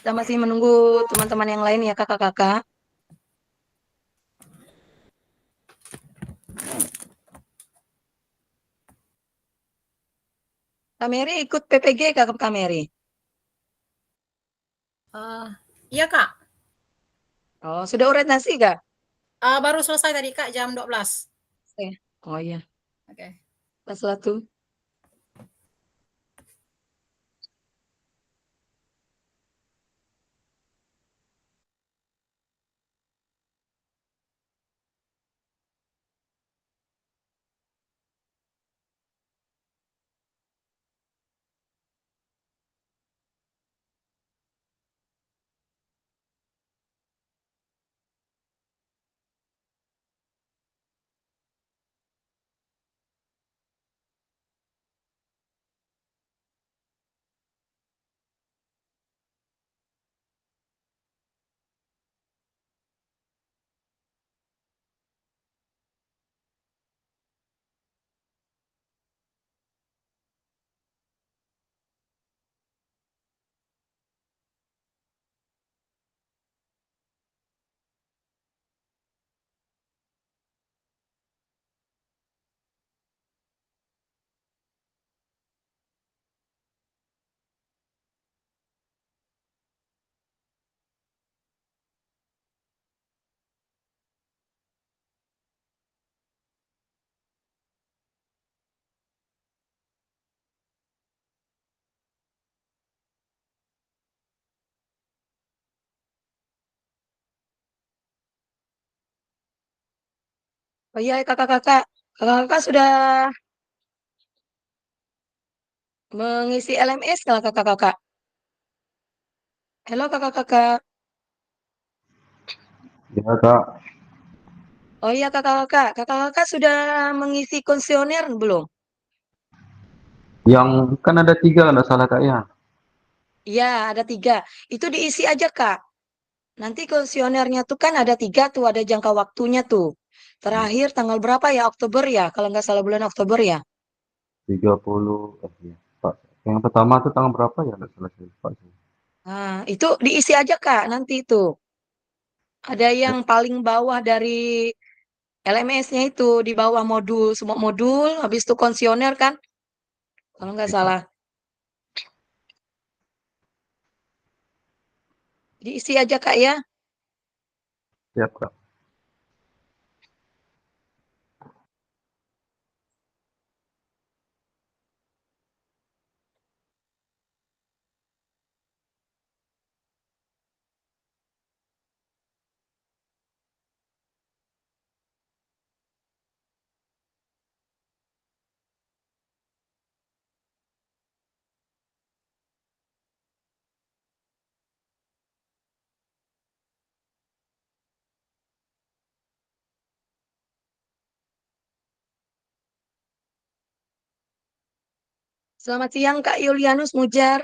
Kita masih menunggu teman-teman yang lain ya kakak-kakak. Kak Mary ikut PPG Kak Mary? Eh, iya Kak. Oh, sudah orientasi Kak? Baru selesai tadi Kak jam 12. Oh iya, Oke. pas satu. Oh iya kakak-kakak, kakak-kakak sudah mengisi LMS kalau kakak-kakak. Halo kakak-kakak. Ya Kak, Oh iya kakak-kakak, kakak-kakak sudah mengisi kuesioner belum? yang kan ada tiga nggak salah Kak ya. Iya, ada 3. Itu diisi aja Kak. Nanti kuesionernya tuh kan ada 3 tuh, ada jangka waktunya tuh. Terakhir tanggal berapa ya? Oktober ya, kalau nggak salah bulan Oktober ya. 30, ya, Pak. Yang pertama itu tanggal berapa ya nggak salah saya Pak. Nah, itu diisi aja Kak, nanti itu. Ada Ya, yang paling bawah dari LMS-nya itu, di bawah modul, semua modul, habis itu konsioner kan, kalau nggak oke, Kak. salah. Diisi aja Kak ya. Siap Kak. Selamat siang Kak Yulianus Mujar.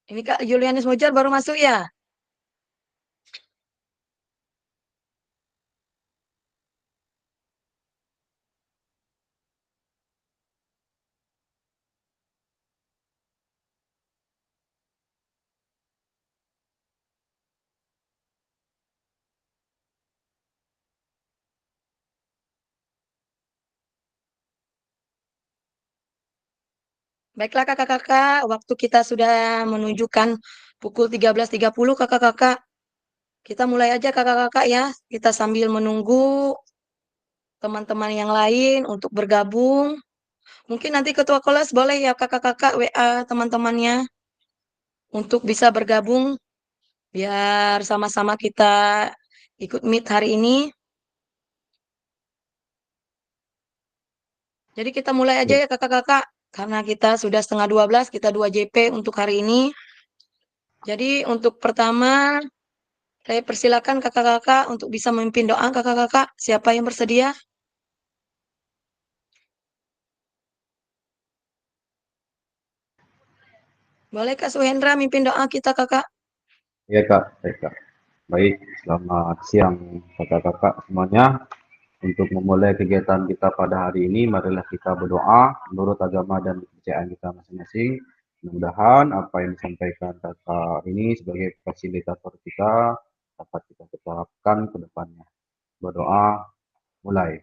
Ini Kak Yulianus Mujar baru masuk ya? Baiklah kakak-kakak, waktu kita sudah menunjukkan pukul 13.30 kakak-kakak. Kita mulai aja kakak-kakak ya. Kita sambil menunggu teman-teman yang lain untuk bergabung. Mungkin nanti ketua kelas boleh ya kakak-kakak WA teman-temannya untuk bisa bergabung biar sama-sama kita ikut meet hari ini. Jadi kita mulai aja Ya, ya kakak-kakak. Karena kita sudah setengah 12, kita 2 JP untuk hari ini. Jadi untuk pertama, saya persilakan kakak-kakak untuk bisa memimpin doa kakak-kakak. Siapa yang bersedia? Boleh Kak Suhendra mimpin doa kita kakak? ya Kak, baik Kak. Baik, selamat siang kakak-kakak semuanya. Untuk memulai kegiatan kita pada hari ini, marilah kita berdoa menurut agama dan kepercayaan kita masing-masing. Mudah-mudahan apa yang disampaikan kakak ini sebagai fasilitator kita dapat kita terapkan ke depannya. Berdoa, mulai.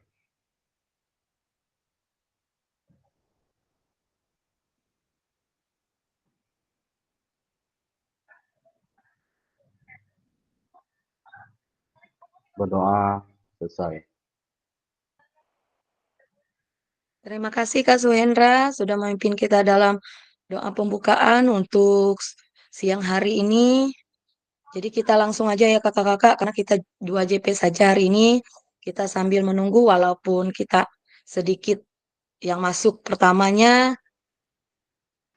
Berdoa, selesai. Terima kasih Kak Suhendra sudah memimpin kita dalam doa pembukaan untuk siang hari ini. Jadi kita langsung aja ya kakak-kakak, karena kita 2 JP saja hari ini. Kita sambil menunggu walaupun kita sedikit yang masuk pertamanya,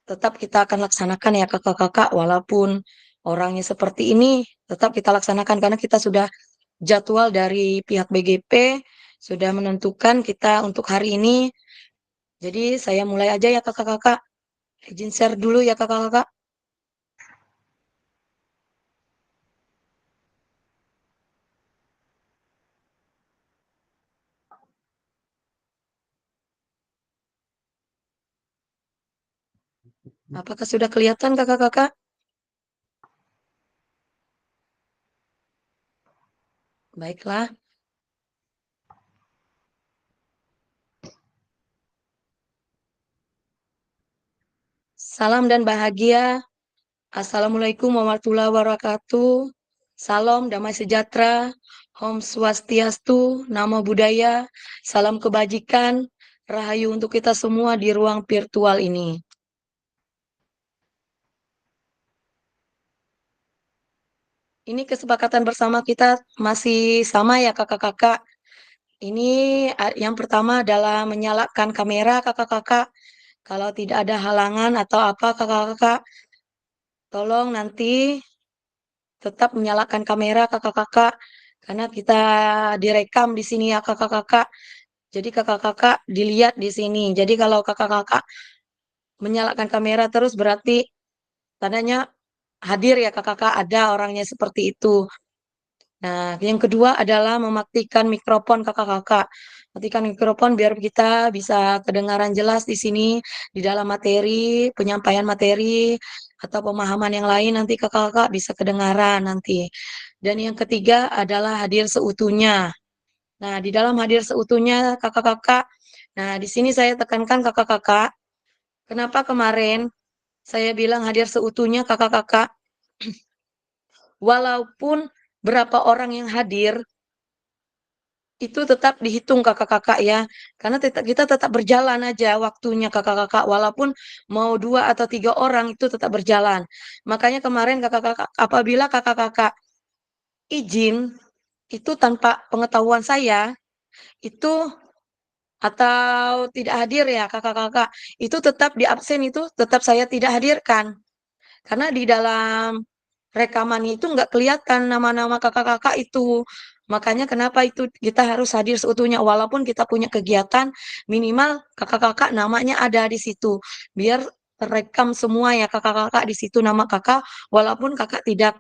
tetap kita akan laksanakan ya kakak-kakak, walaupun orangnya seperti ini, tetap kita laksanakan karena kita sudah jadwal dari pihak BGP, sudah menentukan kita untuk hari ini. Jadi saya mulai aja ya kakak-kakak. Izin share dulu ya kakak-kakak. Apakah sudah kelihatan kakak-kakak? Baiklah. Salam dan bahagia. Assalamualaikum warahmatullahi wabarakatuh. Salam damai sejahtera. Om Swastiastu, Namo Buddhaya, salam kebajikan, rahayu untuk kita semua di ruang virtual ini. Ini kesepakatan bersama kita masih sama ya kakak-kakak. Ini yang pertama adalah menyalakan kamera kakak-kakak. Kalau tidak ada halangan atau apa kakak-kakak, tolong nanti tetap menyalakan kamera kakak-kakak. Karena kita direkam di sini ya kakak-kakak. Jadi kakak-kakak dilihat di sini. Jadi kalau kakak-kakak menyalakan kamera terus berarti tandanya hadir ya kakak-kakak, ada orangnya seperti itu. Nah, yang kedua adalah mematikan mikrofon kakak-kakak. Matikan mikrofon biar kita bisa kedengaran jelas di sini, di dalam materi, penyampaian materi, atau pemahaman yang lain nanti kakak-kakak bisa kedengaran nanti. Dan yang ketiga adalah hadir seutuhnya. Nah, di dalam hadir seutuhnya kakak-kakak, nah di sini saya tekankan kakak-kakak, kenapa kemarin saya bilang hadir seutuhnya kakak-kakak, walaupun berapa orang yang hadir, itu tetap dihitung kakak-kakak ya. Karena kita tetap berjalan aja waktunya kakak-kakak. Walaupun mau 2 atau 3 orang itu tetap berjalan. Makanya kemarin kakak-kakak, apabila kakak-kakak izin, itu tanpa pengetahuan saya, itu atau tidak hadir ya kakak-kakak, itu tetap di absen itu tetap saya tidak hadirkan. Karena di dalam rekaman itu nggak kelihatan nama-nama kakak-kakak itu. Makanya kenapa itu kita harus hadir seutuhnya. Walaupun kita punya kegiatan, minimal kakak-kakak namanya ada di situ. Biar terekam semua ya kakak-kakak di situ nama kakak. Walaupun kakak tidak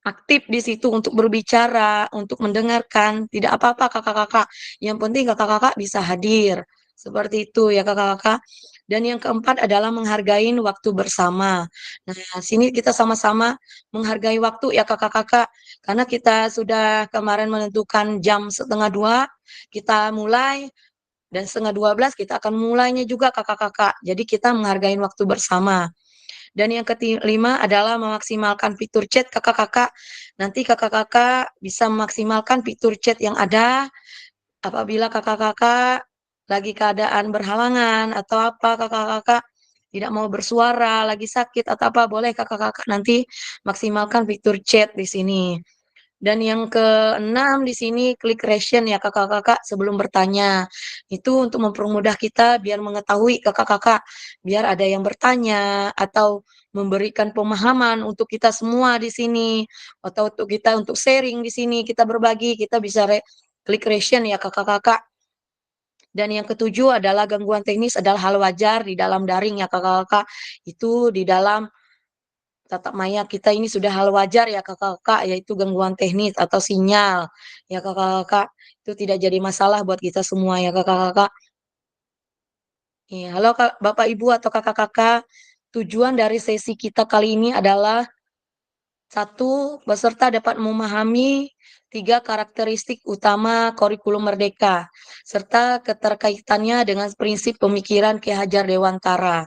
aktif di situ untuk berbicara, untuk mendengarkan, tidak apa-apa kakak-kakak. Yang penting kakak-kakak bisa hadir. Seperti itu ya kakak-kakak. Dan yang keempat adalah menghargai waktu bersama. Nah, sini kita sama-sama menghargai waktu ya kakak-kakak. Karena kita sudah kemarin menentukan jam 1:30, kita mulai, dan 11:30 kita akan mulainya juga kakak-kakak. Jadi kita menghargai waktu bersama. Dan yang kelima adalah memaksimalkan fitur chat kakak-kakak. Nanti kakak-kakak bisa memaksimalkan fitur chat yang ada apabila kakak-kakak lagi keadaan berhalangan atau apa kakak-kakak tidak mau bersuara, lagi sakit atau apa, boleh kakak-kakak nanti maksimalkan fitur chat di sini. Dan yang keenam di sini klik ration ya kakak-kakak sebelum bertanya. Itu untuk mempermudah kita biar mengetahui kakak-kakak, biar ada yang bertanya atau memberikan pemahaman untuk kita semua di sini, atau untuk kita untuk sharing di sini, kita berbagi, kita bisa klik ration ya kakak-kakak. Dan yang ketujuh adalah gangguan teknis adalah hal wajar di dalam daring ya kakak-kakak. Itu di dalam tatap maya kita ini sudah hal wajar ya kakak-kakak, yaitu gangguan teknis atau sinyal. Ya kakak-kakak, itu tidak jadi masalah buat kita semua ya kakak-kakak. Iya, halo Bapak Ibu atau kakak-kakak. Tujuan dari sesi kita kali ini adalah satu, peserta dapat memahami 3 karakteristik utama kurikulum Merdeka, serta keterkaitannya dengan prinsip pemikiran Ki Hajar Dewantara.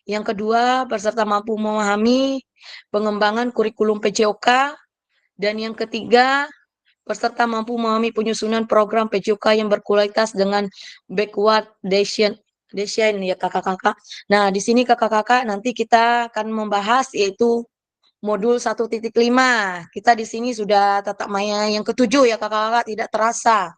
Yang kedua, peserta mampu memahami pengembangan kurikulum PJOK. Dan yang ketiga, peserta mampu memahami penyusunan program PJOK yang berkualitas dengan backward design ya kakak-kakak. Nah, di sini kakak-kakak nanti kita akan membahas yaitu modul 1.5. Kita di sini sudah tatap maya yang ketujuh ya kakak-kakak, tidak terasa.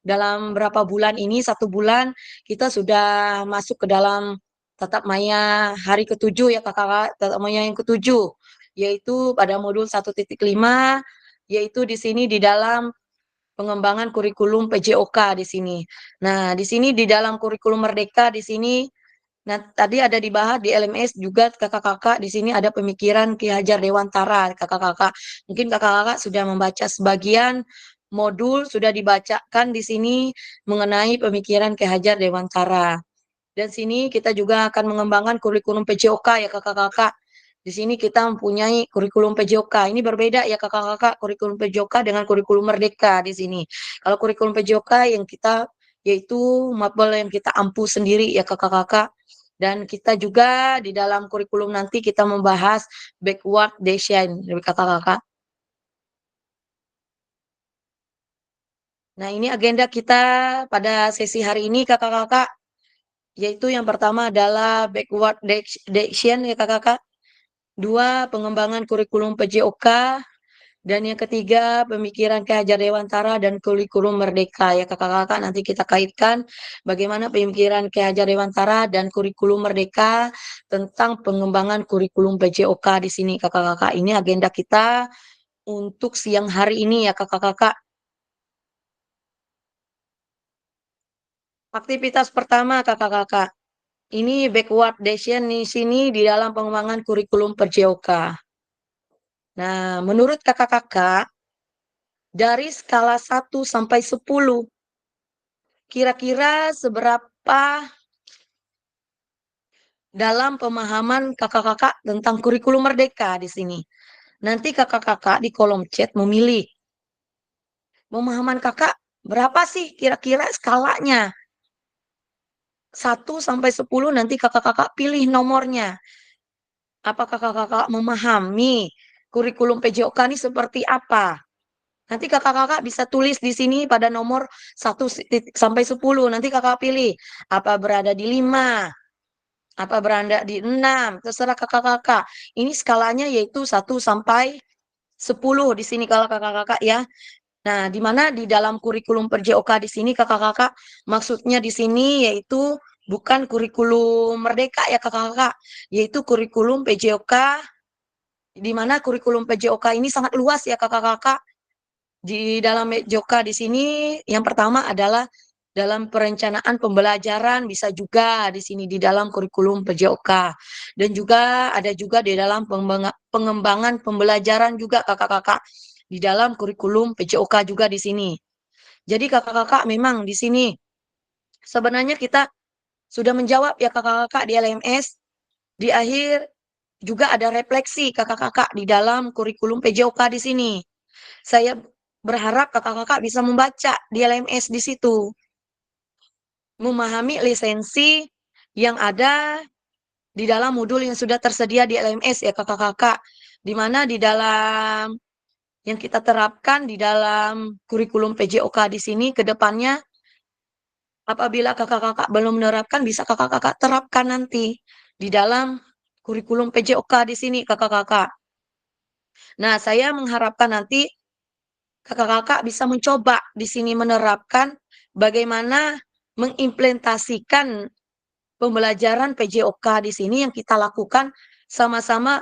Dalam berapa bulan ini, 1 bulan, kita sudah masuk ke dalam tatap maya hari ketujuh ya kakak-kakak, tatap maya yang ketujuh, yaitu pada modul 1.5, yaitu di sini di dalam pengembangan kurikulum PJOK di sini. Nah, di sini di dalam kurikulum Merdeka di sini, nah tadi ada dibahas di LMS juga kakak-kakak, di sini ada pemikiran Ki Hajar Dewantara kakak-kakak. Mungkin kakak-kakak sudah membaca sebagian modul, sudah dibacakan di sini mengenai pemikiran Ki Hajar Dewantara. Dan sini kita juga akan mengembangkan kurikulum PJOK ya kakak-kakak. Di sini kita mempunyai kurikulum PJOK. Ini berbeda ya kakak-kakak, kurikulum PJOK dengan kurikulum Merdeka di sini. Kalau kurikulum PJOK yang kita yaitu mapel yang kita ampu sendiri ya kakak-kakak. Dan kita juga di dalam kurikulum nanti kita membahas backward design dari kakak-kakak. Nah, ini agenda kita pada sesi hari ini kakak-kakak, yaitu yang pertama adalah backward design ya kakak-kakak. 2, pengembangan kurikulum PJOK. Dan yang ketiga, pemikiran Ki Hajar Dewantara dan kurikulum Merdeka ya kakak-kakak. Nanti kita kaitkan bagaimana pemikiran Ki Hajar Dewantara dan kurikulum Merdeka tentang pengembangan kurikulum PJOK di sini kakak-kakak. Ini agenda kita untuk siang hari ini ya kakak-kakak. Aktivitas pertama kakak-kakak. Ini backward design di sini di dalam pengembangan kurikulum PJOK. Nah, menurut kakak-kakak, dari skala 1 sampai 10, kira-kira seberapa dalam pemahaman kakak-kakak tentang kurikulum Merdeka di sini? Nanti kakak-kakak di kolom chat memilih. Pemahaman kakak berapa sih kira-kira skalanya? 1 sampai 10 nanti kakak-kakak pilih nomornya. Apakah kakak-kakak memahami kurikulum PJOK ini seperti apa? Nanti kakak-kakak bisa tulis di sini pada nomor 1 sampai 10. Nanti kakak pilih apa berada di 5, apa berada di 6, terserah kakak-kakak. Ini skalanya yaitu 1 sampai 10 di sini kalau kakak-kakak ya. Nah, di mana di dalam kurikulum PJOK di sini kakak-kakak maksudnya di sini yaitu bukan kurikulum Merdeka ya kakak-kakak, yaitu kurikulum PJOK, di mana kurikulum PJOK ini sangat luas ya kakak-kakak. Di dalam PJOK di sini yang pertama adalah dalam perencanaan pembelajaran, bisa juga di sini di dalam kurikulum PJOK. Dan juga ada juga di dalam pengembangan pembelajaran juga kakak-kakak di dalam kurikulum PJOK juga di sini. Jadi kakak-kakak memang di sini sebenarnya kita sudah menjawab ya kakak-kakak di LMS. Di akhir juga ada refleksi kakak-kakak di dalam kurikulum PJOK di sini. Saya berharap kakak-kakak bisa membaca di LMS di situ. Memahami lisensi yang ada di dalam modul yang sudah tersedia di LMS ya kakak-kakak. Di mana di dalam yang kita terapkan di dalam kurikulum PJOK di sini ke depannya, apabila kakak-kakak belum menerapkan, bisa kakak-kakak terapkan nanti di dalam kurikulum PJOK di sini kakak-kakak. Nah, saya mengharapkan nanti kakak-kakak bisa mencoba di sini menerapkan bagaimana mengimplementasikan pembelajaran PJOK di sini yang kita lakukan sama-sama,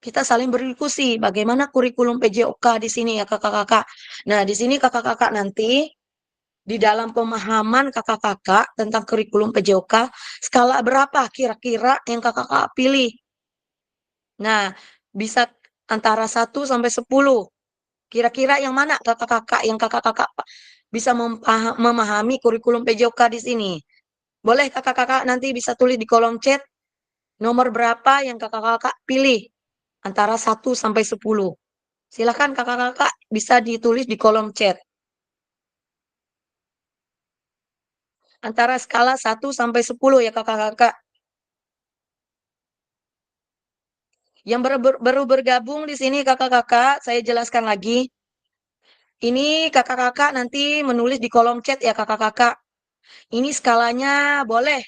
kita saling berdiskusi bagaimana kurikulum PJOK di sini ya kakak-kakak. Nah, di sini kakak-kakak nanti di dalam pemahaman kakak-kakak tentang kurikulum PJOK, skala berapa kira-kira yang kakak-kakak pilih? Nah, bisa antara 1 sampai 10. Kira-kira yang mana kakak-kakak yang kakak-kakak bisa memahami kurikulum PJOK di sini? Boleh kakak-kakak nanti bisa tulis di kolom chat nomor berapa yang kakak-kakak pilih antara 1 sampai 10. Silahkan kakak-kakak bisa ditulis di kolom chat. Antara skala 1 sampai 10 ya kakak-kakak. Yang baru bergabung di sini kakak-kakak, saya jelaskan lagi. Ini kakak-kakak nanti menulis di kolom chat ya kakak-kakak. Ini skalanya boleh.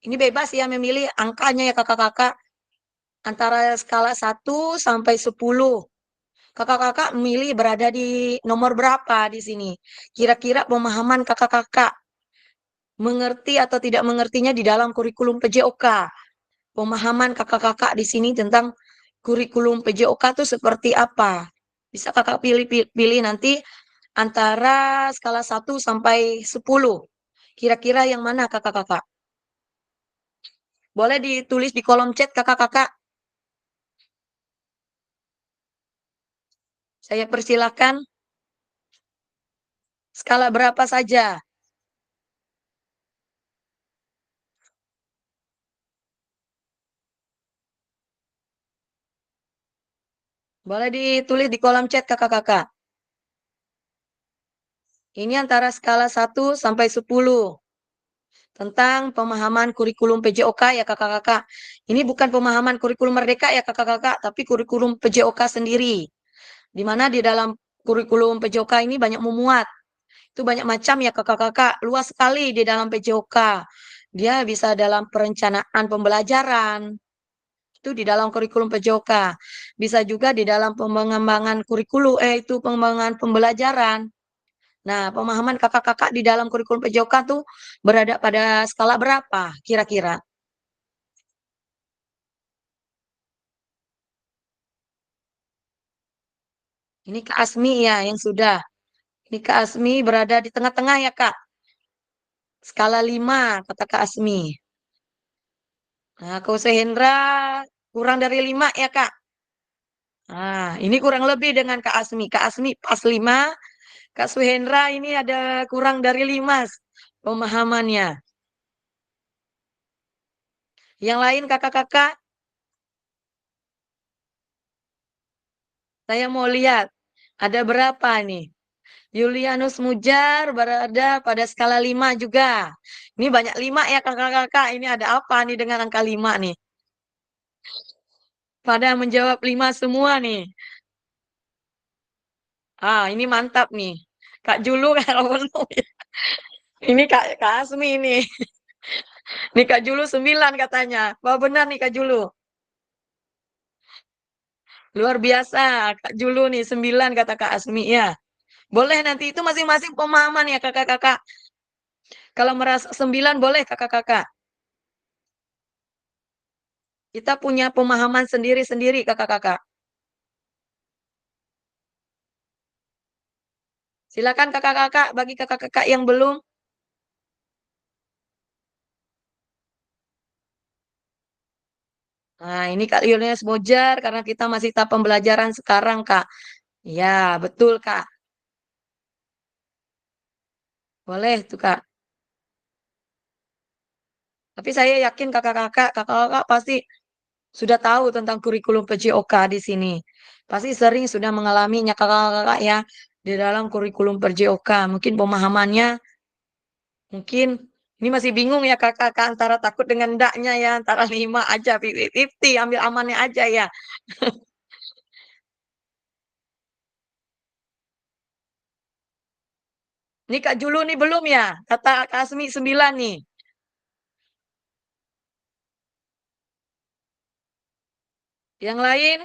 Ini bebas ya memilih angkanya ya kakak-kakak. Antara skala 1 sampai 10. Kakak-kakak memilih berada di nomor berapa di sini. Kira-kira pemahaman kakak-kakak mengerti atau tidak mengertinya di dalam kurikulum PJOK. Pemahaman kakak-kakak di sini tentang kurikulum PJOK itu seperti apa. Bisa kakak pilih nanti antara skala 1 sampai 10. Kira-kira yang mana kakak-kakak? Boleh ditulis di kolom chat kakak-kakak. Saya persilahkan. Skala berapa saja? Boleh ditulis di kolom chat kakak-kakak. Ini antara skala 1 sampai 10. Tentang pemahaman kurikulum PJOK ya kakak-kakak. Ini bukan pemahaman kurikulum Merdeka ya kakak-kakak, tapi kurikulum PJOK sendiri. Di mana di dalam kurikulum PJOK ini banyak memuat. Itu banyak macam ya kakak-kakak, luas sekali di dalam PJOK. Dia bisa dalam perencanaan pembelajaran, itu di dalam kurikulum PJOK. Bisa juga di dalam pengembangan kurikulum, itu pengembangan pembelajaran. Nah, pemahaman kakak-kakak di dalam kurikulum PJOK tuh berada pada skala berapa kira-kira? Ini Kak Asmi ya yang sudah. Ini Kak Asmi berada di tengah-tengah ya Kak. Skala 5 kata Kak Asmi. Nah, Kak Hendra kurang dari 5 ya Kak. Nah, ini kurang lebih dengan Kak Asmi. Kak Asmi pas 5, Kak Suhendra ini ada kurang dari 5 pemahamannya. Yang lain kakak-kakak, saya mau lihat ada berapa nih. Julianus Mujar berada pada skala 5 juga. Ini banyak 5 ya kakak-kakak. Ini ada apa nih dengan angka 5 nih? Pada menjawab 5 semua nih. Ah, ini mantap nih. Kak Julu kalau belum ya. Ini Kak Asmi ini. Nih Kak Julu 9 katanya. Wah benar nih Kak Julu. Luar biasa. Kak Julu nih 9 kata Kak Asmi ya. Boleh nanti itu masing-masing pemahaman ya kakak-kakak. Kalau merasa 9 boleh kakak-kakak. Kita punya pemahaman sendiri-sendiri kakak-kakak. Silakan kakak-kakak, bagi kakak-kakak yang belum. Nah, ini Kak Julianus Mojar karena kita masih tahap pembelajaran sekarang, Kak. Ya, betul, Kak. Boleh tuh, Kak. Tapi saya yakin kakak-kakak pasti sudah tahu tentang kurikulum PJOK di sini. Pasti sering sudah mengalaminya kakak-kakak ya di dalam kurikulum PJOK. Mungkin pemahamannya, mungkin ini masih bingung ya kakak-kakak antara takut dengan ndaknya ya, antara 5 aja, 50-50, ambil amannya aja ya. Ini Kak Julu nih belum ya? Kata Kak Asmi 9 nih. Yang lain?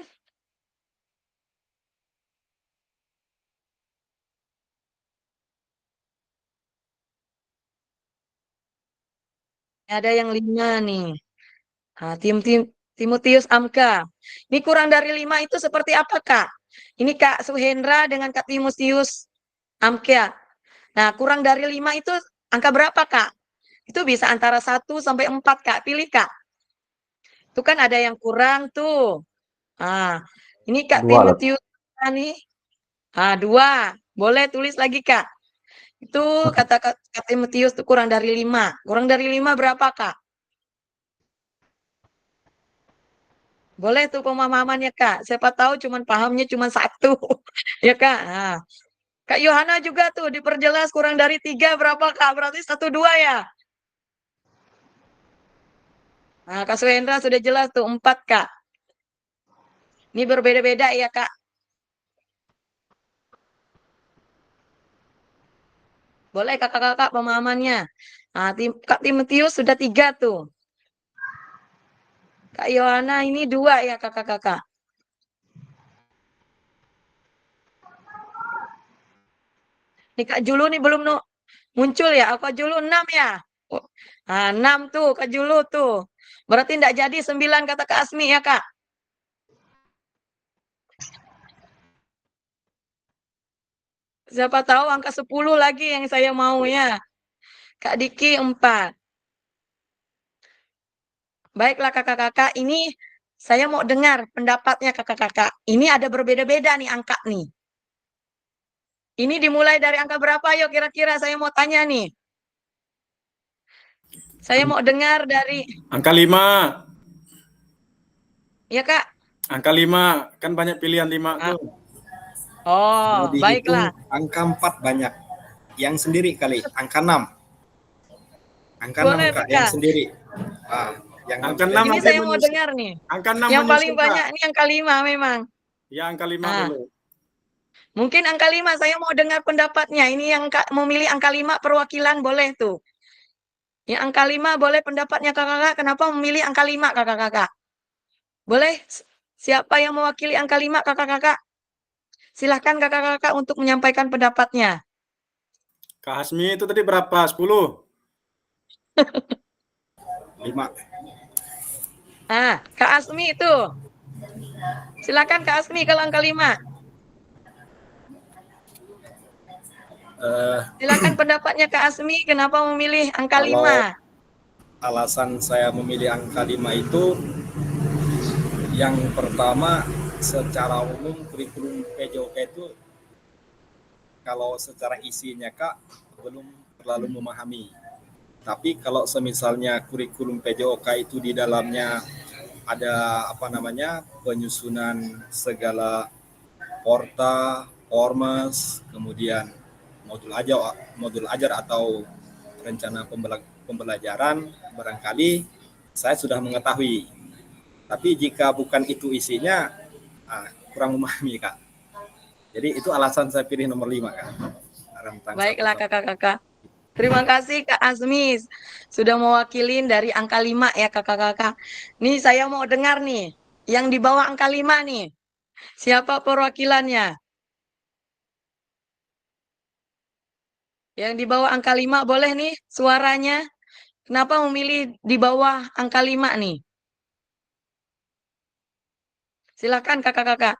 Ada yang 5 nih. Nah, Timotius Amka. Ini kurang dari 5 itu seperti apa, Kak? Ini Kak Suhendra dengan Kak Timotius Amka. Nah, kurang dari 5 itu angka berapa, Kak? Itu bisa antara 1 sampai 4, Kak. Pilih, Kak. Itu kan ada yang kurang tuh. Nah, Ini Kak Dua lah. Timotius nih. Ah, 2. Boleh tulis lagi, Kak. Itu kata Kak Timotius itu kurang dari 5. Kurang dari 5 berapa, Kak? Boleh tuh pemahamannya, Kak. Siapa tahu cuman pahamnya cuman 1. Ya, Kak. Nah. Kak Yohana juga tuh diperjelas kurang dari 3 berapa, Kak? Berarti 1, 2 ya? Nah, Kak Suhendra sudah jelas tuh 4, Kak. Ini berbeda-beda ya, Kak. Boleh kakak-kakak pemahamannya. Nah, Kak Timotius sudah 3 tuh. Kak Yohana ini 2 ya kakak-kakak. Nih Kak Julu nih belum muncul ya. Kak Julu 6 ya. Oh, nah, 6 tuh Kak Julu tuh. Berarti tidak jadi 9 kata Kak Asmi ya, Kak. Siapa tahu angka 10 lagi yang saya mau ya. Kak Diki 4. Baiklah kakak-kakak, ini saya mau dengar pendapatnya kakak-kakak. Ini ada berbeda-beda nih angka nih. Ini dimulai dari angka berapa yuk kira-kira saya mau tanya nih. Saya mau dengar dari, Angka 5. ya Kak? Angka 5. Kan banyak pilihan 5 Ah. tuh. Oh, Mau dihitung baiklah. angka 4 banyak. Yang sendiri kali, angka 6. Angka Boleh 6 Kak, tuh, yang Kak. sendiri. Yang Angka lebih 6 Ini banyak. hampir saya mau menyusul. dengar nih. Angka 6 Yang paling menyusul, banyak Kak. ini angka 5 memang. Ya, angka 5 Ah. dulu. Mungkin angka 5 saya mau dengar pendapatnya. Ini yang memilih angka 5 perwakilan boleh tuh. Yang angka 5 boleh pendapatnya kakak-kakak. Kenapa memilih angka 5 kakak-kakak? Boleh? Siapa yang mewakili angka 5 kakak-kakak? Silahkan kakak-kakak untuk menyampaikan pendapatnya. Kak Hasmi itu tadi berapa? 10? 5. Ah, Kak Asmi itu. Silakan Kak Asmi kalau angka 5. Silakan pendapatnya Kak Asmi kenapa memilih angka Kalau 5. alasan saya memilih angka 5 itu, yang pertama secara umum kurikulum PJOK itu kalau secara isinya Kak belum terlalu memahami. Tapi kalau semisalnya kurikulum PJOK itu di dalamnya ada penyusunan segala porta, ormas, kemudian modul ajar atau rencana pembelajaran, barangkali saya sudah mengetahui. Tapi jika bukan itu isinya, kurang memahami Kak. Jadi itu alasan saya pilih nomor 5 Kak. Baiklah kakak-kakak. Terima kasih Kak Asmi sudah mewakilin dari angka 5 ya kakak-kakak. Nih saya mau dengar nih yang di bawah angka 5 nih. Siapa perwakilannya? Yang di bawah angka 5 boleh nih suaranya. Kenapa memilih di bawah angka 5 nih? Silakan kakak-kakak.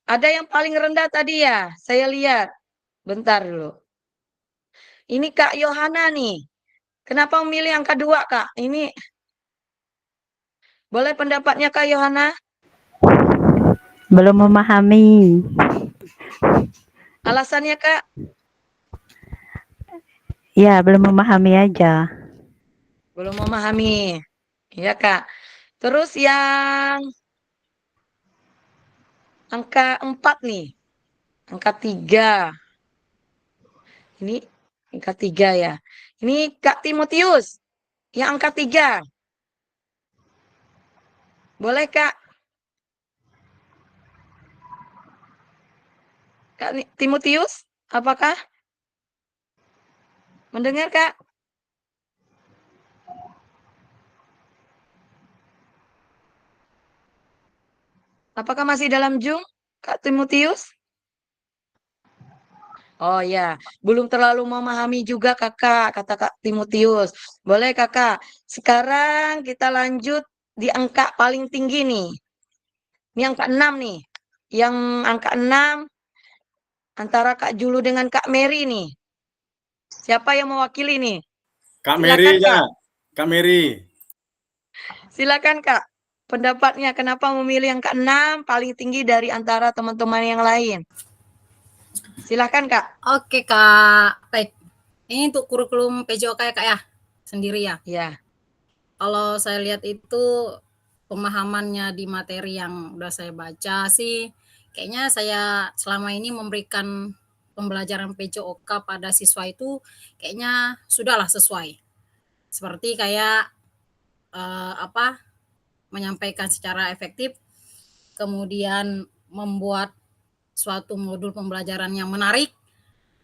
Ada yang paling rendah tadi ya, saya lihat. Bentar dulu. Ini Kak Yohana nih. Kenapa memilih angka 2, Kak? Ini boleh pendapatnya Kak Yohana? Belum memahami. Alasannya, Kak? Ya, belum memahami aja. Belum memahami. Ya, Kak. Terus yang angka 4 nih. Angka 3. Ini angka 3 ya. Ini Kak Timotius. Yang angka 3. Boleh, Kak? Kak Timotius, apakah mendengar, Kak? Apakah masih dalam Zoom, Kak Timotius? Oh ya, belum terlalu memahami juga kakak, kata Kak Timotius. Boleh kakak, sekarang kita lanjut di angka paling tinggi nih. Ini angka 6 nih. Yang angka 6 antara Kak Julu dengan Kak Mary nih. Siapa yang mewakili nih? Kak Silakan, Mary Kak. ya. Kak Mary. Silakan Kak. pendapatnya kenapa memilih yang ke-6 paling tinggi dari antara teman-teman yang lain? Silahkan Kak. Oke Kak, baik. Ini untuk kurikulum PJOK ya Kak ya, sendiri ya. Ya, Kalau saya lihat itu pemahamannya di materi yang udah saya baca sih, kayaknya saya selama ini memberikan pembelajaran PJOK pada siswa itu kayaknya sudahlah sesuai. Seperti kayak menyampaikan secara efektif, kemudian membuat suatu modul pembelajaran yang menarik,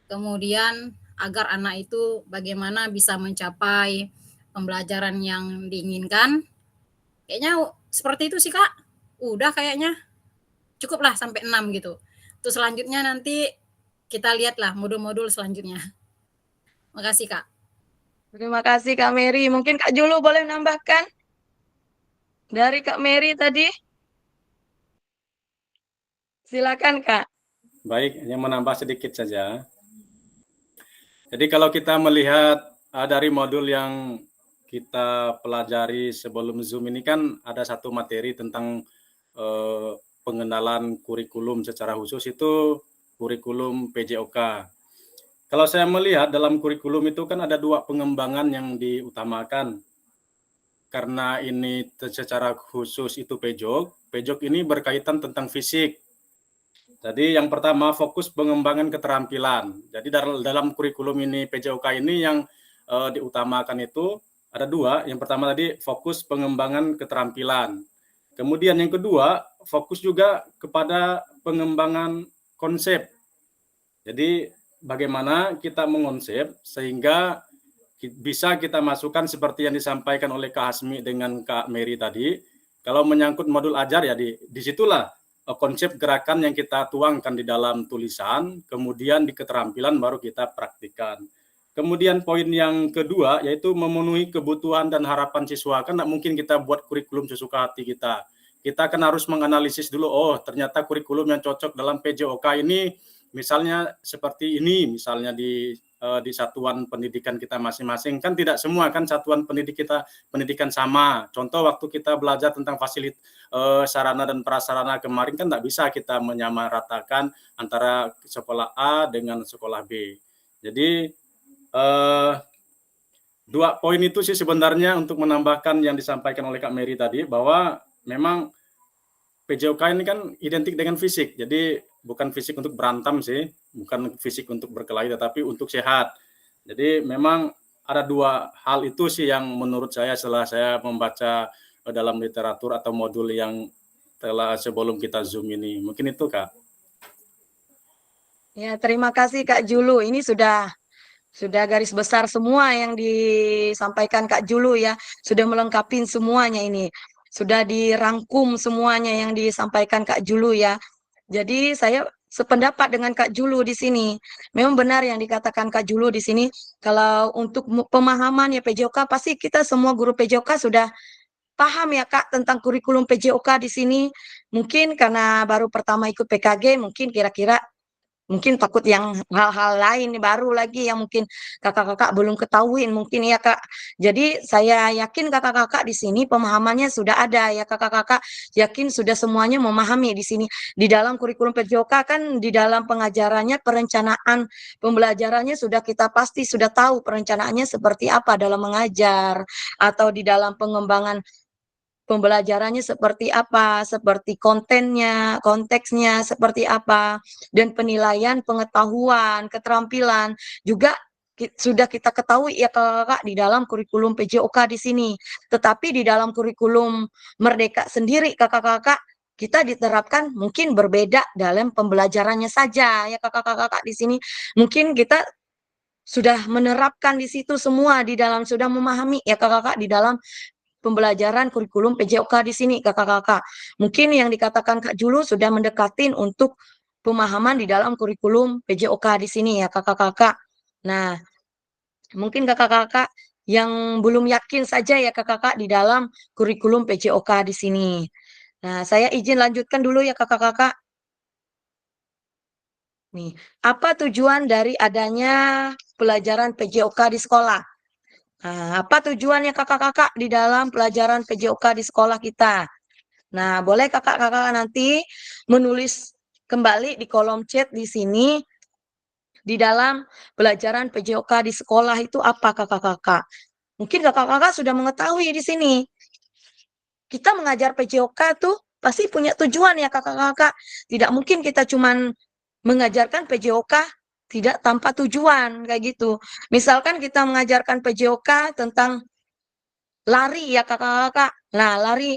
kemudian agar anak itu bagaimana bisa mencapai pembelajaran yang diinginkan. Kayaknya seperti itu sih Kak. Udah kayaknya cukuplah sampai 6 gitu. Terus selanjutnya nanti kita lihatlah modul-modul selanjutnya. Makasih Kak. terima kasih Kak Mary. Mungkin Kak Julu boleh menambahkan dari Kak Mary tadi? Silakan Kak. Baik, hanya menambah sedikit saja. Jadi kalau kita melihat dari modul yang kita pelajari sebelum Zoom ini kan ada satu materi tentang pengenalan kurikulum secara khusus, itu kurikulum PJOK. Kalau saya melihat dalam kurikulum itu kan ada 2 pengembangan yang diutamakan. Karena ini secara khusus itu PJOK ini berkaitan tentang fisik. Jadi yang pertama fokus pengembangan keterampilan. Jadi dalam kurikulum ini PJOK ini yang diutamakan itu ada 2. Yang pertama tadi fokus pengembangan keterampilan. Kemudian yang kedua fokus juga kepada pengembangan konsep. Jadi bagaimana kita mengonsep sehingga bisa kita masukkan seperti yang disampaikan oleh Kak Hasmi dengan Kak Mary tadi. Kalau menyangkut modul ajar ya disitulah konsep gerakan yang kita tuangkan di dalam tulisan, kemudian di keterampilan baru kita praktikkan. Kemudian poin yang kedua yaitu memenuhi kebutuhan dan harapan siswa. Kan tidak mungkin kita buat kurikulum sesuka hati kita. Kita kan harus menganalisis dulu, oh ternyata kurikulum yang cocok dalam PJOK ini misalnya seperti ini, misalnya di satuan pendidikan kita masing-masing. Kan tidak semua kan satuan pendidikan sama. Contoh waktu kita belajar tentang sarana dan prasarana kemarin kan tidak bisa kita menyamaratakan antara sekolah A dengan sekolah B. Jadi 2 poin itu sih sebenarnya untuk menambahkan yang disampaikan oleh Kak Mary tadi, bahwa memang PJOK ini kan identik dengan fisik. Jadi bukan fisik untuk berantem sih, bukan fisik untuk berkelahi, tetapi untuk sehat. Jadi memang ada 2 hal itu sih yang menurut saya setelah saya membaca dalam literatur atau modul yang telah sebelum kita Zoom ini. Mungkin itu Kak. Ya, terima kasih Kak Julu. Ini sudah garis besar semua yang disampaikan Kak Julu ya. Sudah melengkapi semuanya ini. Sudah dirangkum semuanya yang disampaikan Kak Julu ya. Jadi saya sependapat dengan Kak Julu di sini. Memang benar yang dikatakan Kak Julu di sini. Kalau untuk pemahaman ya PJOK, pasti kita semua guru PJOK sudah paham ya Kak tentang kurikulum PJOK di sini. Mungkin karena baru pertama ikut PKG, mungkin takut yang hal-hal lain baru lagi yang mungkin kakak-kakak belum ketahui mungkin ya Kak. Jadi saya yakin kakak-kakak di sini pemahamannya sudah ada ya kakak-kakak, yakin sudah semuanya memahami di sini. Di dalam kurikulum PJOK kan di dalam pengajarannya, perencanaan pembelajarannya kita pasti sudah tahu perencanaannya seperti apa dalam mengajar atau di dalam pengembangan pembelajarannya seperti apa, seperti kontennya, konteksnya seperti apa, dan penilaian, pengetahuan, keterampilan juga sudah kita ketahui ya kakak di dalam kurikulum PJOK di sini. Tetapi di dalam kurikulum Merdeka sendiri kakak-kakak kita diterapkan mungkin berbeda dalam pembelajarannya saja ya kakak-kakak di sini. Mungkin kita sudah menerapkan di situ semua di dalam, sudah memahami ya kakak-kakak di dalam pembelajaran kurikulum PJOK di sini kakak-kakak. Mungkin yang dikatakan Kak Julu sudah mendekatin untuk pemahaman di dalam kurikulum PJOK di sini ya kakak-kakak. Nah, mungkin kakak-kakak yang belum yakin saja ya kakak-kakak di dalam kurikulum PJOK di sini. Nah, saya izin lanjutkan dulu ya kakak-kakak. Nih, apa tujuan dari adanya pelajaran PJOK di sekolah? Nah, apa tujuannya kakak-kakak di dalam pelajaran PJOK di sekolah kita? Nah, boleh kakak-kakak nanti menulis kembali di kolom chat di sini di dalam pelajaran PJOK di sekolah itu apa kakak-kakak. Mungkin kakak-kakak sudah mengetahui di sini. Kita mengajar PJOK tuh pasti punya tujuan ya kakak-kakak. Tidak mungkin kita cuman mengajarkan PJOK tidak tanpa tujuan kayak gitu. Misalkan kita mengajarkan PJOK tentang lari ya kakak-kakak. Nah, lari.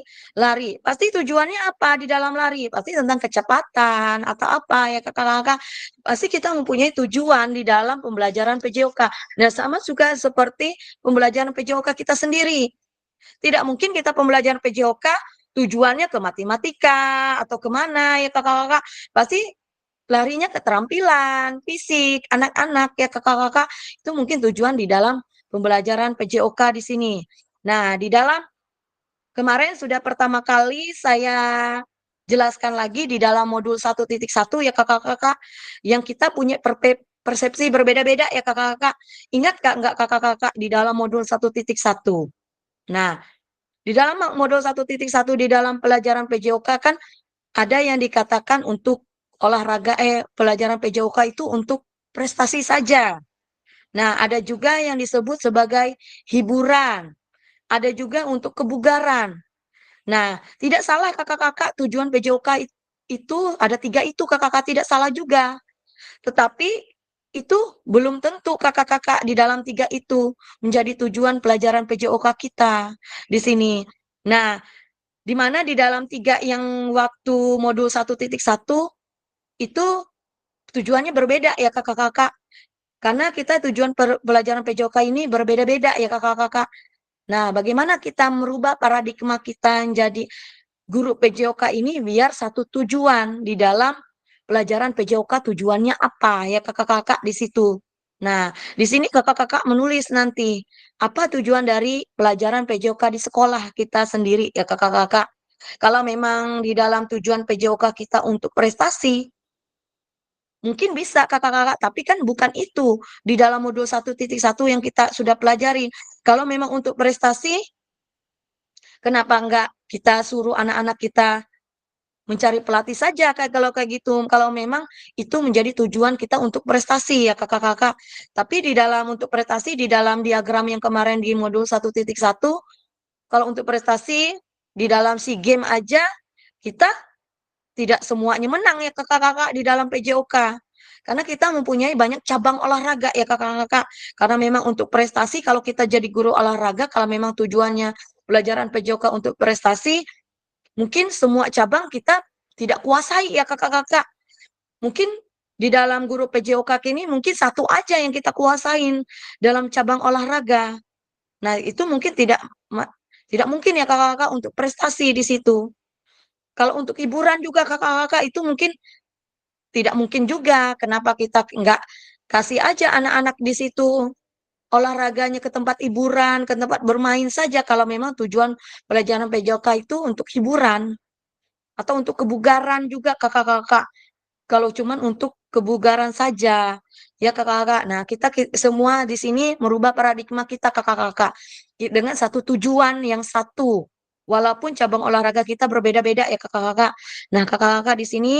Pasti tujuannya apa di dalam lari? Pasti tentang kecepatan atau apa ya kakak-kakak. Pasti kita mempunyai tujuan di dalam pembelajaran PJOK. Nah, sama juga seperti pembelajaran PJOK kita sendiri. Tidak mungkin kita pembelajaran PJOK tujuannya ke matematika atau kemana ya kakak-kakak. Pasti larinya keterampilan fisik anak-anak ya kakak-kakak. Itu mungkin tujuan di dalam pembelajaran PJOK di sini. Nah, di dalam kemarin sudah pertama kali saya jelaskan lagi di dalam modul 1.1 ya kakak-kakak, yang kita punya persepsi berbeda-beda ya kakak-kakak. Ingat nggak kakak-kakak di dalam modul 1.1? Nah, di dalam modul 1.1 di dalam pelajaran PJOK kan ada yang dikatakan untuk olahraga pelajaran PJOK itu untuk prestasi saja. Nah, ada juga yang disebut sebagai hiburan. Ada juga untuk kebugaran. Nah, tidak salah kakak-kakak tujuan PJOK itu ada 3 itu kakak-kakak tidak salah juga. Tetapi itu belum tentu kakak-kakak di dalam 3 itu menjadi tujuan pelajaran PJOK kita di sini. Nah, di mana di dalam 3 yang waktu modul 1.1 itu tujuannya berbeda ya kakak-kakak. Karena kita tujuan pelajaran PJOK ini berbeda-beda ya kakak-kakak. Nah, bagaimana kita merubah paradigma kita menjadi guru PJOK ini biar satu tujuan di dalam pelajaran PJOK tujuannya apa ya kakak-kakak di situ. Nah, di sini kakak-kakak menulis nanti apa tujuan dari pelajaran PJOK di sekolah kita sendiri ya kakak-kakak. Kalau memang di dalam tujuan PJOK kita untuk prestasi, mungkin bisa kakak-kakak, tapi kan bukan itu di dalam modul 1.1 yang kita sudah pelajari. Kalau memang untuk prestasi, kenapa enggak kita suruh anak-anak kita mencari pelatih saja kalau kayak gitu. Kalau memang itu menjadi tujuan kita untuk prestasi ya kakak-kakak. Tapi di dalam untuk prestasi di dalam diagram yang kemarin di modul 1.1, kalau untuk prestasi di dalam SEA Games aja kita tidak semuanya menang ya kakak-kakak di dalam PJOK. Karena kita mempunyai banyak cabang olahraga ya kakak-kakak. Karena memang untuk prestasi kalau kita jadi guru olahraga, kalau memang tujuannya pelajaran PJOK untuk prestasi, mungkin semua cabang kita tidak kuasai ya kakak-kakak. Mungkin di dalam guru PJOK ini mungkin satu aja yang kita kuasain dalam cabang olahraga. Nah, itu mungkin tidak mungkin ya kakak-kakak untuk prestasi di situ. Kalau untuk hiburan juga kakak-kakak itu mungkin tidak mungkin juga. Kenapa kita nggak kasih aja anak-anak di situ olahraganya ke tempat hiburan, ke tempat bermain saja kalau memang tujuan pelajaran PJOK itu untuk hiburan atau untuk kebugaran juga kakak-kakak. Kalau cuman untuk kebugaran saja, ya kakak-kakak. Nah, kita semua di sini merubah paradigma kita kakak-kakak dengan satu tujuan yang satu. Walaupun cabang olahraga kita berbeda-beda ya kakak-kakak. Nah, kakak-kakak di sini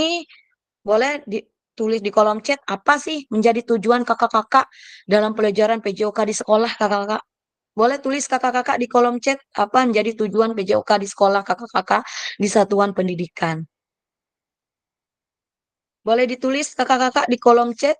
boleh ditulis di kolom chat apa sih menjadi tujuan kakak-kakak dalam pelajaran PJOK di sekolah kakak-kakak. Boleh tulis kakak-kakak di kolom chat apa menjadi tujuan PJOK di sekolah kakak-kakak di satuan pendidikan. Boleh ditulis kakak-kakak di kolom chat.